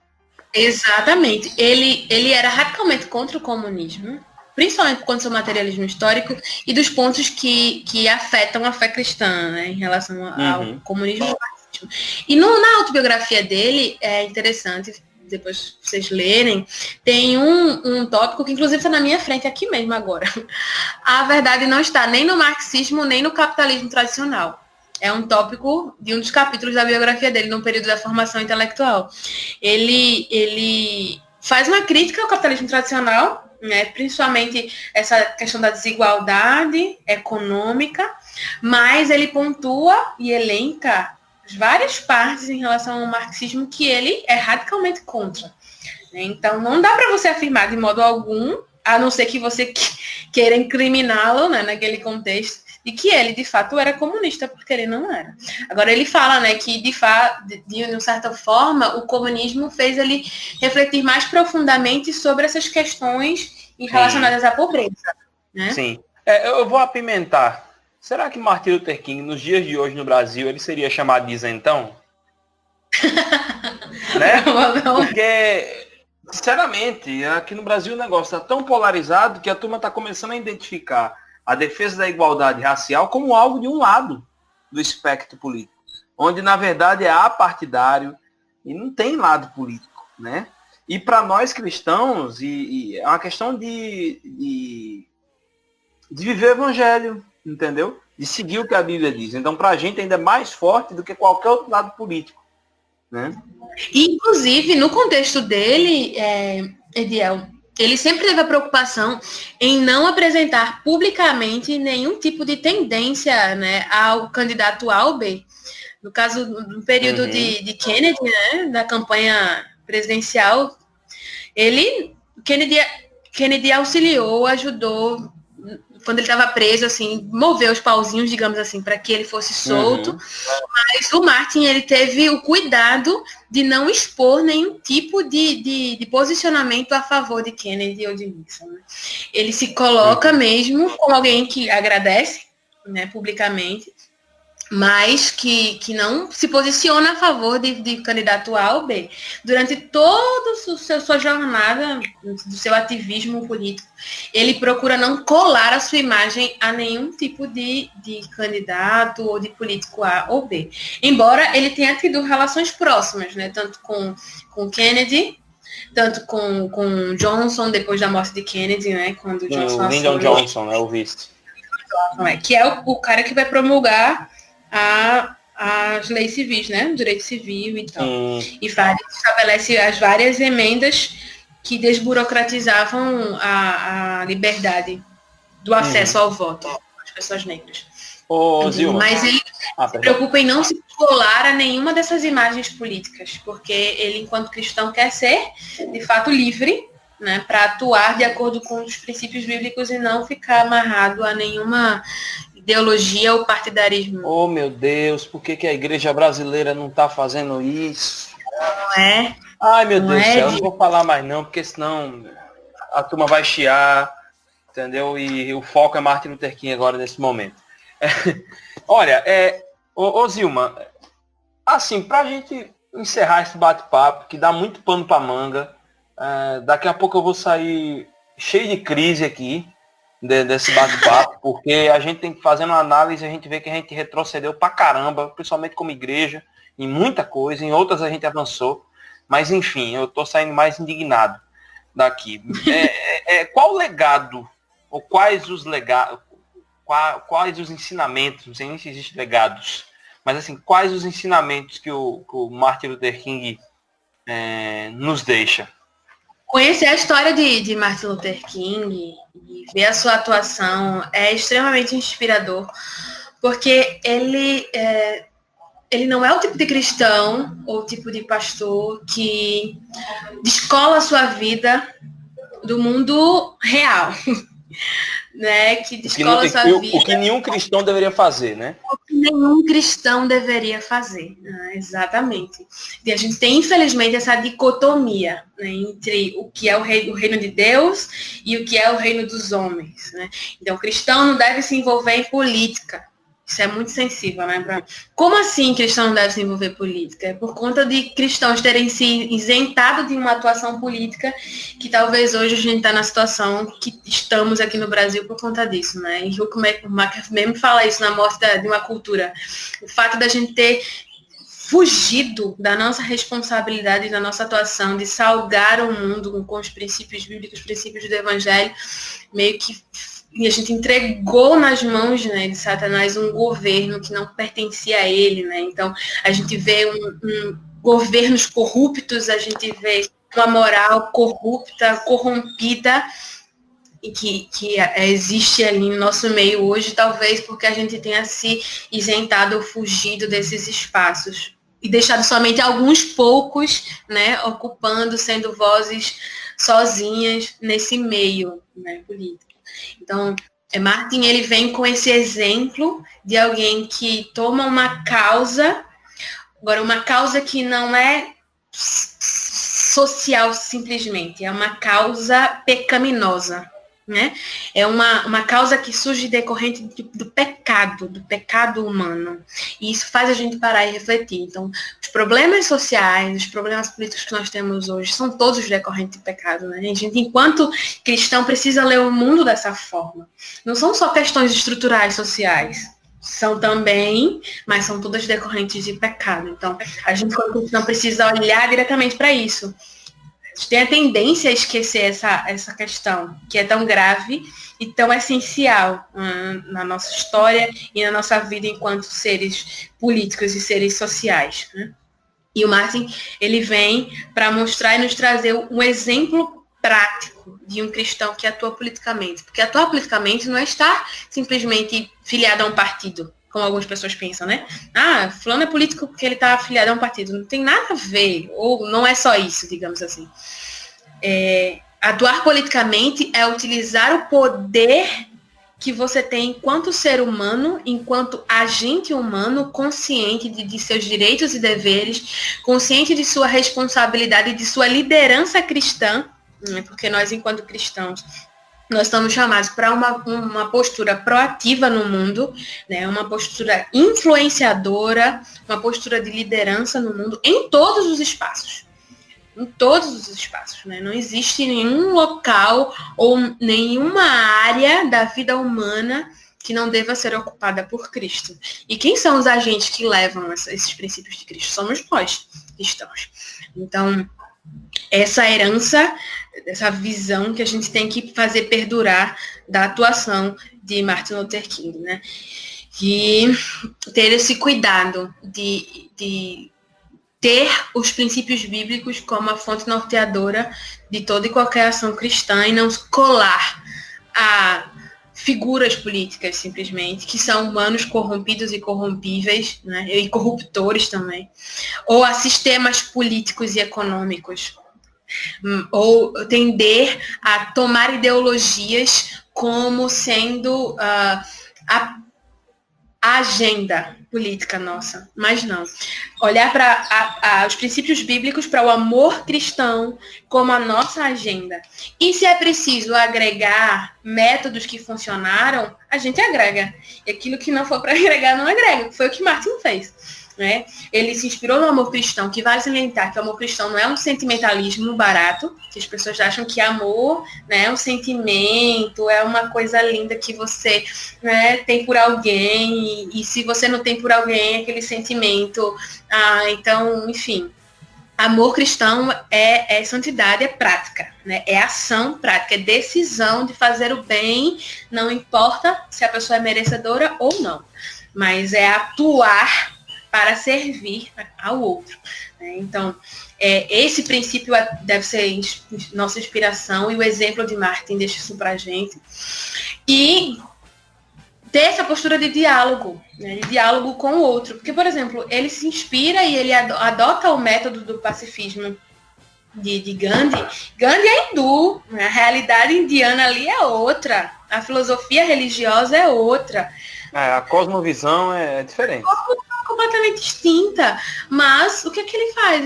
Exatamente. Ele era radicalmente contra o comunismo, principalmente contra o seu materialismo histórico e dos pontos que afetam a fé cristã, né, em relação ao comunismo e ao marxismo. E na autobiografia dele, é interessante, depois vocês lerem, tem um tópico que inclusive está na minha frente aqui mesmo agora. A verdade não está nem no marxismo, nem no capitalismo tradicional. É um tópico de um dos capítulos da biografia dele, no período da formação intelectual. Ele faz uma crítica ao capitalismo tradicional, né, principalmente essa questão da desigualdade econômica, mas ele pontua e elenca várias partes em relação ao marxismo que ele é radicalmente contra. Então, não dá para você afirmar de modo algum, a não ser que você queira incriminá-lo, né, naquele contexto, de que ele, de fato, era comunista, porque ele não era. Agora, ele fala, né, que, de uma certa forma, o comunismo fez ele refletir mais profundamente sobre essas questões relacionadas à pobreza. Né? Sim. Eu vou apimentar. Será que Martin Luther King, nos dias de hoje no Brasil, ele seria chamado de isentão? Né? Porque, sinceramente, aqui no Brasil o negócio está tão polarizado que a turma está começando a identificar a defesa da igualdade racial como algo de um lado do espectro político, onde, na verdade, é apartidário e não tem lado político, né? E para nós cristãos, é uma questão de viver o evangelho, entendeu? De seguir o que a Bíblia diz. Então, para a gente ainda é mais forte do que qualquer outro lado político, né? Inclusive, no contexto dele, Ediel, ele sempre teve a preocupação em não apresentar publicamente nenhum tipo de tendência, né, ao candidato A ou B. No caso, no período de Kennedy, né, da campanha presidencial, Kennedy auxiliou, ajudou, quando ele estava preso, assim, moveu os pauzinhos, digamos assim, para que ele fosse solto. Mas o Martin, ele teve o cuidado de não expor nenhum tipo de posicionamento a favor de Kennedy ou de Nixon. Né? Ele se coloca mesmo como alguém que agradece, né, publicamente, mas que não se posiciona a favor de candidato A ou B. Durante toda a sua jornada, do seu ativismo político, ele procura não colar a sua imagem a nenhum tipo de candidato ou de político A ou B. Embora ele tenha tido relações próximas, né, tanto com Kennedy, tanto com Johnson, depois da morte de Kennedy, né, quando Johnson o Lyndon Johnson, né, o vice. Que é o cara que vai promulgar as leis civis, né? O direito civil e tal. E estabelece as várias emendas que desburocratizavam a liberdade do acesso ao voto das pessoas negras. Mas ele se preocupa em não se colar a nenhuma dessas imagens políticas, porque ele, enquanto cristão, quer ser, de fato, livre, né, para atuar de acordo com os princípios bíblicos e não ficar amarrado a nenhuma ideologia ou partidarismo. Oh, meu Deus, por que a igreja brasileira não está fazendo isso? Não é? Ai, meu Deus do céu, eu não vou falar mais não, porque senão a turma vai chiar, entendeu? E o foco é Martin Luther King agora, nesse momento. Olha, Zilma, assim, pra gente encerrar esse bate-papo, que dá muito pano pra manga, daqui a pouco eu vou sair cheio de crise aqui, desse bate-papo, porque a gente tem que fazer uma análise, a gente vê que a gente retrocedeu pra caramba, principalmente como igreja, em muita coisa, em outras a gente avançou, mas enfim, eu tô saindo mais indignado daqui. Qual o legado, ou quais os legados, quais os ensinamentos, não sei nem se existem legados, mas assim, quais os ensinamentos que o Martin Luther King nos deixa? Conhecer a história de Martin Luther King e ver a sua atuação é extremamente inspirador, porque ele não é o tipo de cristão ou tipo de pastor que descola a sua vida do mundo real, né? Que descola a sua vida. O que nenhum cristão deveria fazer, né? O que nenhum cristão deveria fazer, né? Exatamente. E a gente tem, infelizmente, essa dicotomia, né, entre o que é o reino de Deus e o que é o reino dos homens, né? Então, o cristão não deve se envolver em política. Isso é muito sensível, né? Como assim cristão não deve se envolver em política? É por conta de cristãos terem se isentado de uma atuação política que talvez hoje a gente está na situação que estamos aqui no Brasil por conta disso, né? E o Mark mesmo fala isso na morte de uma cultura. O fato da gente ter fugido da nossa responsabilidade, da nossa atuação, de salgar o mundo com os princípios bíblicos, os princípios do evangelho, meio que e a gente entregou nas mãos, né, de Satanás um governo que não pertencia a ele, né? Então a gente vê governos corruptos, a gente vê uma moral corrupta, corrompida, e que existe ali no nosso meio hoje, talvez porque a gente tenha se isentado ou fugido desses espaços e deixado somente alguns poucos, né, ocupando, sendo vozes sozinhas nesse meio, né, político. Então, Martin, ele vem com esse exemplo de alguém que toma uma causa, agora uma causa que não é social simplesmente, é uma causa pecaminosa, né? É uma causa que surge decorrente do pecado humano. E isso faz a gente parar e refletir. Então, os problemas sociais, os problemas políticos que nós temos hoje são todos decorrentes de pecado, né? A gente, enquanto cristão, precisa ler o mundo dessa forma. Não são só questões estruturais sociais. São também, mas são todas decorrentes de pecado. Então, a gente, como cristão, precisa olhar diretamente para isso. A gente tem a tendência a esquecer essa questão, que é tão grave e tão essencial na nossa história e na nossa vida enquanto seres políticos e seres sociais, né? E o Martin, ele vem para mostrar e nos trazer um exemplo prático de um cristão que atua politicamente. Porque atuar politicamente não é estar simplesmente filiado a um partido, como algumas pessoas pensam, né? Ah, fulano é político porque ele está afiliado a um partido. Não tem nada a ver, ou não é só isso, digamos assim. Atuar politicamente é utilizar o poder que você tem enquanto ser humano, enquanto agente humano, consciente de seus direitos e deveres, consciente de sua responsabilidade e de sua liderança cristã, né? Porque nós, enquanto cristãos, nós estamos chamados para uma postura proativa no mundo, né? Uma postura influenciadora, uma postura de liderança no mundo, em todos os espaços. Em todos os espaços, né? Não existe nenhum local ou nenhuma área da vida humana que não deva ser ocupada por Cristo. E quem são os agentes que levam esses princípios de Cristo? Somos nós, cristãos. Então, essa herança, essa visão que a gente tem que fazer perdurar da atuação de Martin Luther King, né? E ter esse cuidado de ter os princípios bíblicos como a fonte norteadora de toda e qualquer ação cristã e não colar a figuras políticas, simplesmente, que são humanos corrompidos e corrompíveis, né, e corruptores também, ou a sistemas políticos e econômicos, ou tender a tomar ideologias como sendo a agenda política nossa, mas não. Olhar para os princípios bíblicos, para o amor cristão como a nossa agenda. E se é preciso agregar métodos que funcionaram, a gente agrega. E aquilo que não for para agregar, não agrega. Foi o que Martin fez. Né? Ele se inspirou no amor cristão, que vale salientar que o amor cristão não é um sentimentalismo barato, que as pessoas acham que amor, né, é um sentimento, é uma coisa linda que você, né, tem por alguém, e se você não tem por alguém aquele sentimento, então, enfim. Amor cristão é santidade, é prática, né? É ação prática, é decisão de fazer o bem, não importa se a pessoa é merecedora ou não, mas é atuar para servir ao outro, né? Então, esse princípio deve ser nossa inspiração, e o exemplo de Martin deixa isso para a gente. E ter essa postura de diálogo, né? De diálogo com o outro. Porque, por exemplo, ele se inspira e ele adota o método do pacifismo de Gandhi. Gandhi é hindu, né? A realidade indiana ali é outra, a filosofia religiosa é outra. A cosmovisão é diferente. Completamente distinta, mas o que ele faz?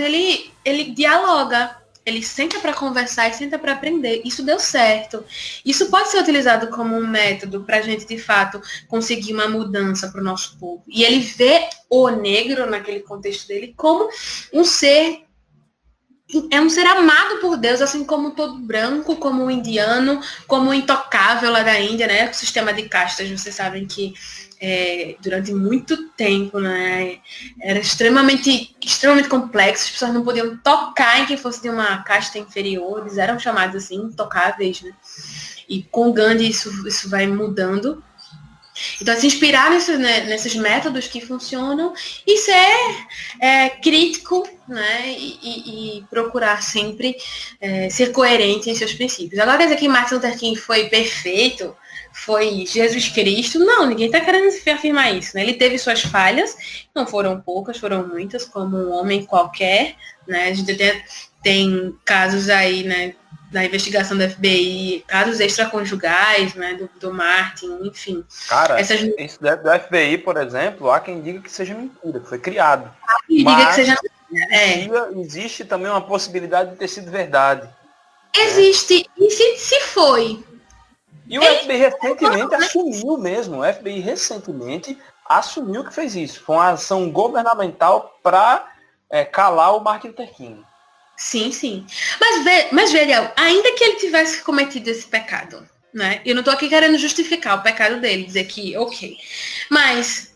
Ele dialoga, ele senta para conversar e senta para aprender. Isso deu certo. Isso pode ser utilizado como um método para a gente, de fato, conseguir uma mudança para o nosso povo. E ele vê o negro, naquele contexto dele, como um ser amado por Deus, assim como todo branco, como o indiano, como o intocável lá da Índia, né? O sistema de castas, vocês sabem que durante muito tempo, né, era extremamente complexo, as pessoas não podiam tocar em quem fosse de uma casta inferior, eles eram chamados assim, intocáveis, né? E com Gandhi isso vai mudando. Então, se inspirar nesses métodos que funcionam e ser crítico, né? E procurar sempre ser coerente em seus princípios. Agora, quer dizer que Martin Luther King foi perfeito, foi Jesus Cristo? Não, ninguém está querendo afirmar isso, né? Ele teve suas falhas, não foram poucas, foram muitas, como um homem qualquer, né? A gente tem casos aí, né? Da investigação da FBI, casos extraconjugais, né, do Martin, enfim. Cara, isso do FBI, por exemplo, há quem diga que seja mentira, que foi criado. Diga que seja existe também uma possibilidade de ter sido verdade. Existe. E se foi? E o FBI recentemente assumiu mesmo. O FBI recentemente assumiu que fez isso. Foi uma ação governamental para calar o Martin Luther King. Sim, sim. Mas Veriel, ainda que ele tivesse cometido esse pecado, né? Eu não estou aqui querendo justificar o pecado dele, dizer que, ok. Mas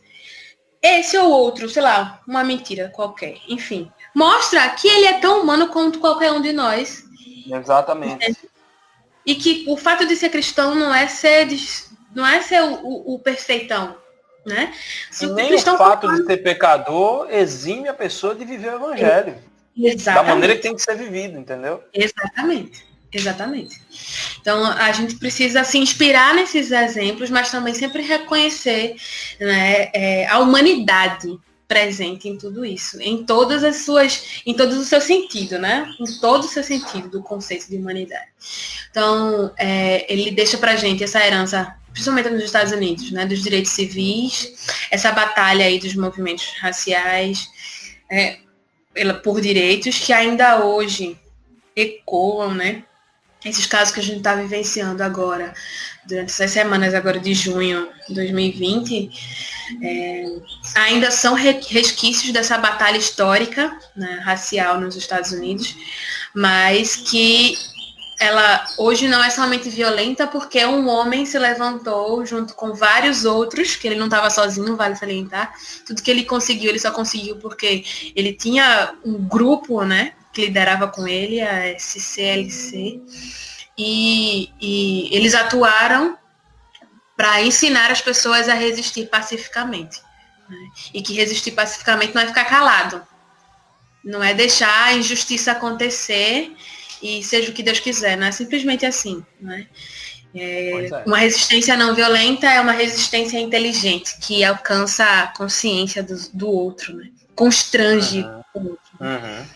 esse ou outro, sei lá, uma mentira qualquer, enfim, mostra que ele é tão humano quanto qualquer um de nós. Exatamente. E que o fato de ser cristão não é ser o perfeitão, né? Nem o fato de ser pecador exime a pessoa de viver o evangelho. Exatamente. Da maneira que tem que ser vivido, entendeu? Exatamente. Então, a gente precisa se inspirar nesses exemplos, mas também sempre reconhecer, né, a humanidade presente em tudo isso, em todo o seu sentido, né? Em todo o seu sentido do conceito de humanidade. Então, ele deixa pra gente essa herança, principalmente nos Estados Unidos, né? Dos direitos civis, essa batalha aí dos movimentos raciais, por direitos que ainda hoje ecoam, né? Esses casos que a gente está vivenciando agora, durante essas semanas agora de junho de 2020, ainda são resquícios dessa batalha histórica, né, racial nos Estados Unidos, mas que ela hoje não é somente violenta porque um homem se levantou junto com vários outros, que ele não estava sozinho, vale salientar. Tudo que ele conseguiu, ele só conseguiu porque ele tinha um grupo, né, que liderava com ele, a SCLC, e eles atuaram para ensinar as pessoas a resistir pacificamente. Né? E que resistir pacificamente não é ficar calado, não é deixar a injustiça acontecer e seja o que Deus quiser, não é simplesmente assim, né? Uma resistência não violenta é uma resistência inteligente, que alcança a consciência do outro, né? Constrange o outro. Né?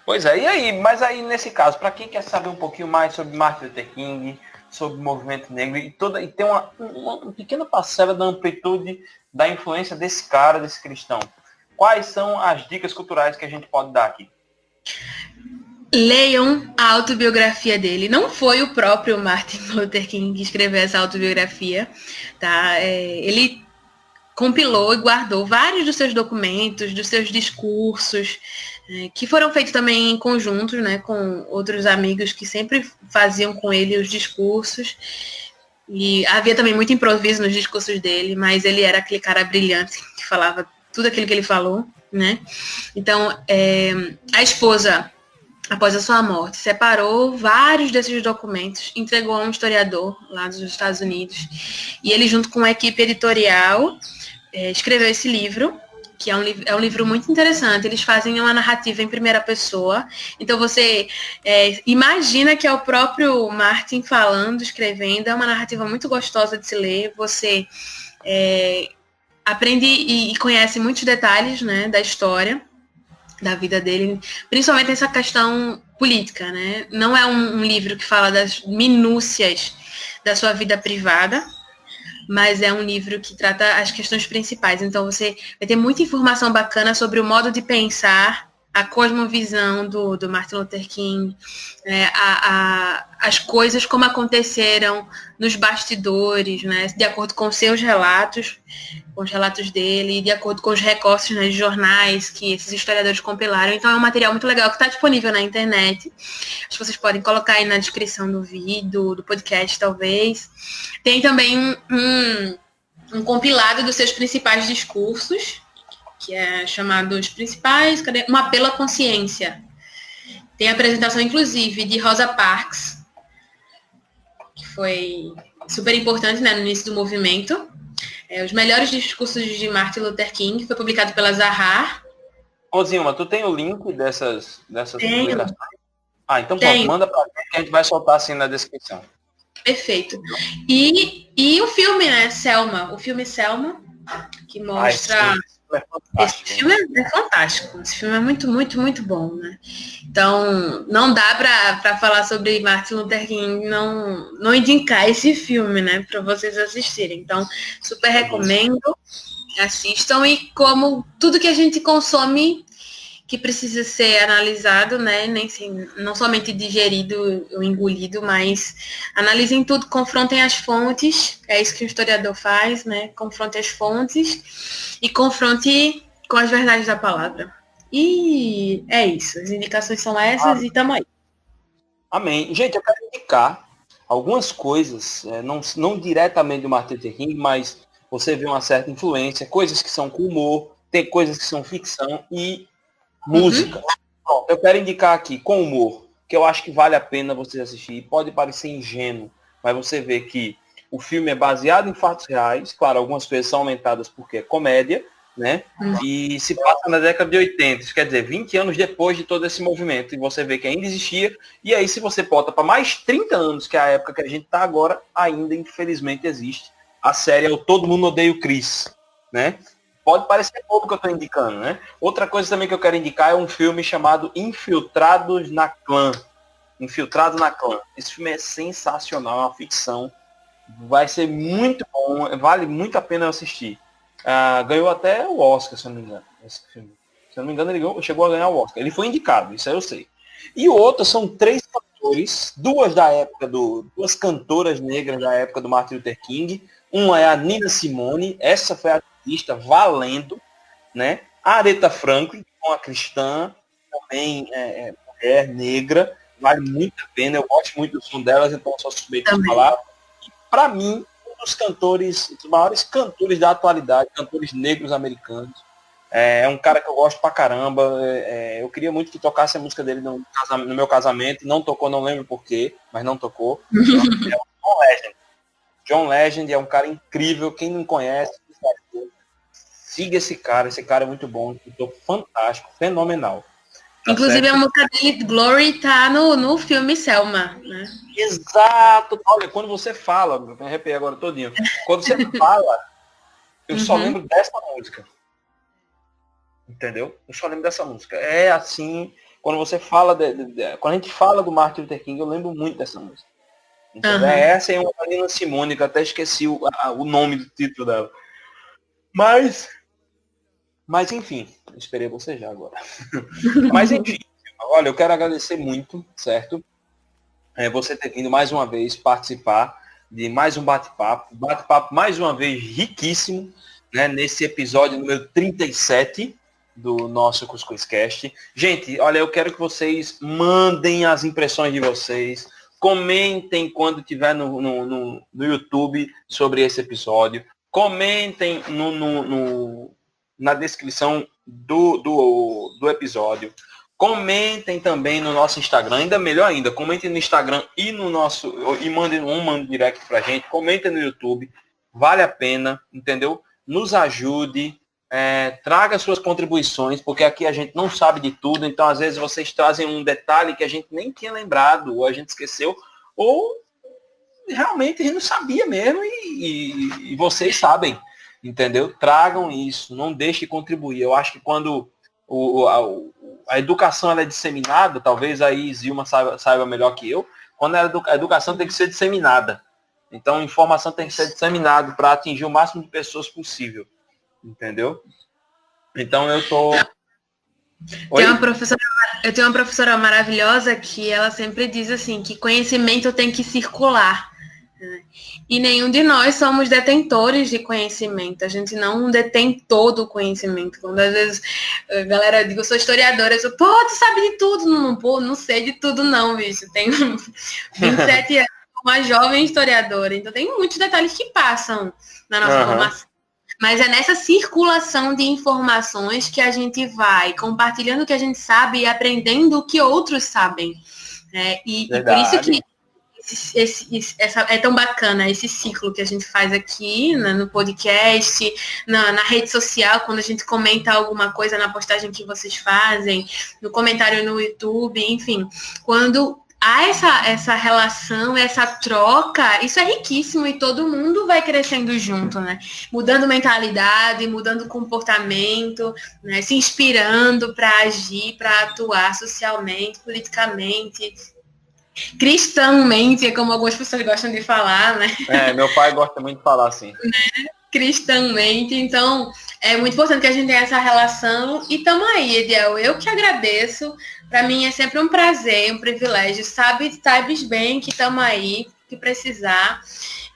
Pois é, e aí? Mas aí, nesse caso, para quem quer saber um pouquinho mais sobre Martin Luther King, sobre o movimento negro, e tem uma pequena parcela da amplitude da influência desse cara, desse cristão, quais são as dicas culturais que a gente pode dar aqui? Leiam a autobiografia dele. Não foi o próprio Martin Luther King que escreveu essa autobiografia, tá? Ele compilou e guardou vários dos seus documentos, dos seus discursos, que foram feitos também em conjunto, né, com outros amigos que sempre faziam com ele os discursos. E havia também muito improviso nos discursos dele, mas ele era aquele cara brilhante que falava tudo aquilo que ele falou, né? Então, a esposa, após a sua morte, separou vários desses documentos, entregou a um historiador lá dos Estados Unidos, e ele, junto com a equipe editorial, escreveu esse livro, que é um livro muito interessante. Eles fazem uma narrativa em primeira pessoa, então você imagina que é o próprio Martin falando, escrevendo. É uma narrativa muito gostosa de se ler, você aprende e conhece muitos detalhes, né, da história, da vida dele, principalmente essa questão política, né? Não é um livro que fala das minúcias da sua vida privada, mas é um livro que trata as questões principais. Então você vai ter muita informação bacana sobre o modo de pensar, a cosmovisão do Martin Luther King, as coisas como aconteceram nos bastidores, né, de acordo com seus relatos, com os relatos dele, de acordo com os recortes, né, de jornais que esses historiadores compilaram. Então é um material muito legal que está disponível na internet. Acho que vocês podem colocar aí na descrição do vídeo, do podcast, talvez. Tem também um compilado dos seus principais discursos, que é chamado Os Principais, um apelo à consciência. Tem a apresentação, inclusive, de Rosa Parks, que foi super importante, né, no início do movimento. Os melhores discursos de Martin Luther King, foi publicado pela Zahar. Ô, Zilma, tu tem o link dessas Tenho. publicações? Ah, então pronto, Tenho. manda pra gente que a gente vai soltar assim na descrição. Perfeito. E o filme, né, Selma. O filme Selma, que mostra... Esse filme é fantástico. Esse filme é muito, muito, muito bom, né? Então, não dá para falar sobre Martin Luther King, não indicar esse filme, né? Para vocês assistirem. Então, super recomendo. Assistam. E como tudo que a gente consome que precisa ser analisado, né? Não somente digerido ou engolido, mas analisem tudo, confrontem as fontes, é isso que o historiador faz, né? Confronte as fontes e confronte com as verdades da palavra. E é isso, as indicações são essas e tamo aí. Amém. Gente, eu quero indicar algumas coisas, não diretamente do Martin Luther King, mas você vê uma certa influência, coisas que são com humor, tem coisas que são ficção e música. Pronto, eu quero indicar aqui, com humor, que eu acho que vale a pena você assistir. Pode parecer ingênuo, mas você vê que o filme é baseado em fatos reais. Claro, algumas coisas são aumentadas porque é comédia, né? E se passa na década de 80, isso quer dizer, 20 anos depois de todo esse movimento. E você vê que ainda existia. E aí, se você bota para mais 30 anos, que é a época que a gente está agora, ainda, infelizmente, existe. A série é o Todo Mundo Odeia o Chris, né? Pode parecer pouco que eu estou indicando, né? Outra coisa também que eu quero indicar é um filme chamado Infiltrados na Clã. Infiltrado na Clã. Esse filme é sensacional, é uma ficção. Vai ser muito bom, vale muito a pena assistir. Ganhou até o Oscar, se eu não me engano, esse filme. Se eu não me engano, ele chegou a ganhar o Oscar. Ele foi indicado, isso aí eu sei. E o outro são 3 cantores, duas cantoras negras da época do Martin Luther King. Uma é a Nina Simone, essa foi a artista valendo, né? A Aretha Franklin, uma cristã, também mulher negra, vale muito a pena, eu gosto muito do som delas, então sou suspeito de falar. E para mim, um dos maiores cantores da atualidade, cantores negros americanos, é um cara que eu gosto pra caramba, eu queria muito que tocasse a música dele no meu casamento, não tocou, não lembro porquê, mas não tocou. É o John Legend. John Legend é um cara incrível, quem não conhece, siga esse cara é muito bom, um cantor fantástico, fenomenal. Tá Inclusive certo? a música dele, Glory, tá no filme Selma, né? Exato! Olha, quando você fala, eu me arrepiei agora todinho, quando você fala, eu só lembro dessa música. Entendeu? Eu só lembro dessa música. É assim, quando você fala, quando a gente fala do Martin Luther King, eu lembro muito dessa música. Essa é uma Nina Simone, que eu até esqueci o nome do título dela. Mas enfim, eu esperei você já agora. Mas enfim, olha, eu quero agradecer muito, certo? Você ter vindo mais uma vez participar de mais um bate-papo. Bate-papo mais uma vez riquíssimo, né? Nesse episódio número 37 do nosso CuscuzCast. Gente, olha, eu quero que vocês mandem as impressões de vocês. Comentem quando tiver no YouTube sobre esse episódio. Comentem na descrição do episódio. Comentem também no nosso Instagram. Ainda melhor ainda, comentem no Instagram e mandem um direct pra gente. Comentem no YouTube. Vale a pena, entendeu? Nos ajude. Traga suas contribuições, porque aqui a gente não sabe de tudo, então às vezes vocês trazem um detalhe que a gente nem tinha lembrado, ou a gente esqueceu, ou realmente a gente não sabia mesmo e vocês sabem, entendeu? Tragam isso, não deixe de contribuir. Eu acho que quando a educação ela é disseminada, talvez aí Zilma saiba melhor que eu, quando a educação tem que ser disseminada. Então a informação tem que ser disseminada para atingir o máximo de pessoas possível. Entendeu? Então eu tô... Eu tenho uma professora maravilhosa que ela sempre diz assim, que conhecimento tem que circular. Né? E nenhum de nós somos detentores de conhecimento. A gente não detém todo o conhecimento. Quando às vezes a galera diz, eu sou historiadora, eu sou, pô, tu sabe de tudo. Não sei de tudo não, bicho. Tenho 27 anos, uma jovem historiadora. Então tem muitos detalhes que passam na nossa formação. Mas é nessa circulação de informações que a gente vai compartilhando o que a gente sabe e aprendendo o que outros sabem. E por isso que é tão bacana esse ciclo que a gente faz aqui, né, no podcast, na rede social, quando a gente comenta alguma coisa na postagem que vocês fazem, no comentário no YouTube, enfim. Quando há essa relação, essa troca, isso é riquíssimo e todo mundo vai crescendo junto, né? Mudando mentalidade, mudando comportamento, né? Se inspirando para agir, para atuar socialmente, politicamente, cristãmente, como algumas pessoas gostam de falar, né? Meu pai gosta muito de falar assim. Cristãmente, então é muito importante que a gente tenha essa relação e tamo aí, Ediel, eu que agradeço, para mim é sempre um prazer, um privilégio, sabes bem que tamo aí, que precisar,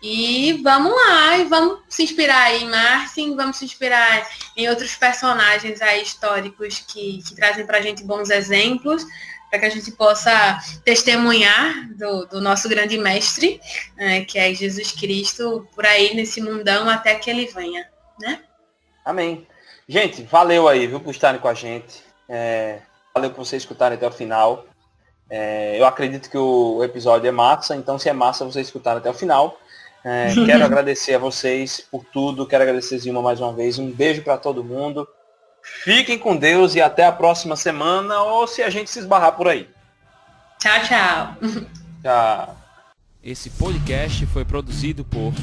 e vamos lá, e vamos se inspirar aí em Martin, vamos se inspirar em outros personagens aí históricos que trazem pra gente bons exemplos, para que a gente possa testemunhar do nosso grande mestre, que é Jesus Cristo, por aí nesse mundão até que ele venha, né? Amém. Gente, valeu aí, viu, por estarem com a gente. Valeu por vocês escutarem até o final. Eu acredito que o episódio é massa, então se é massa, vocês escutarem até o final. Quero agradecer a vocês por tudo, quero agradecer Zilma mais uma vez. Um beijo para todo mundo. Fiquem com Deus e até a próxima semana, ou se a gente se esbarrar por aí. Tchau, tchau. Tchau. Esse podcast foi produzido por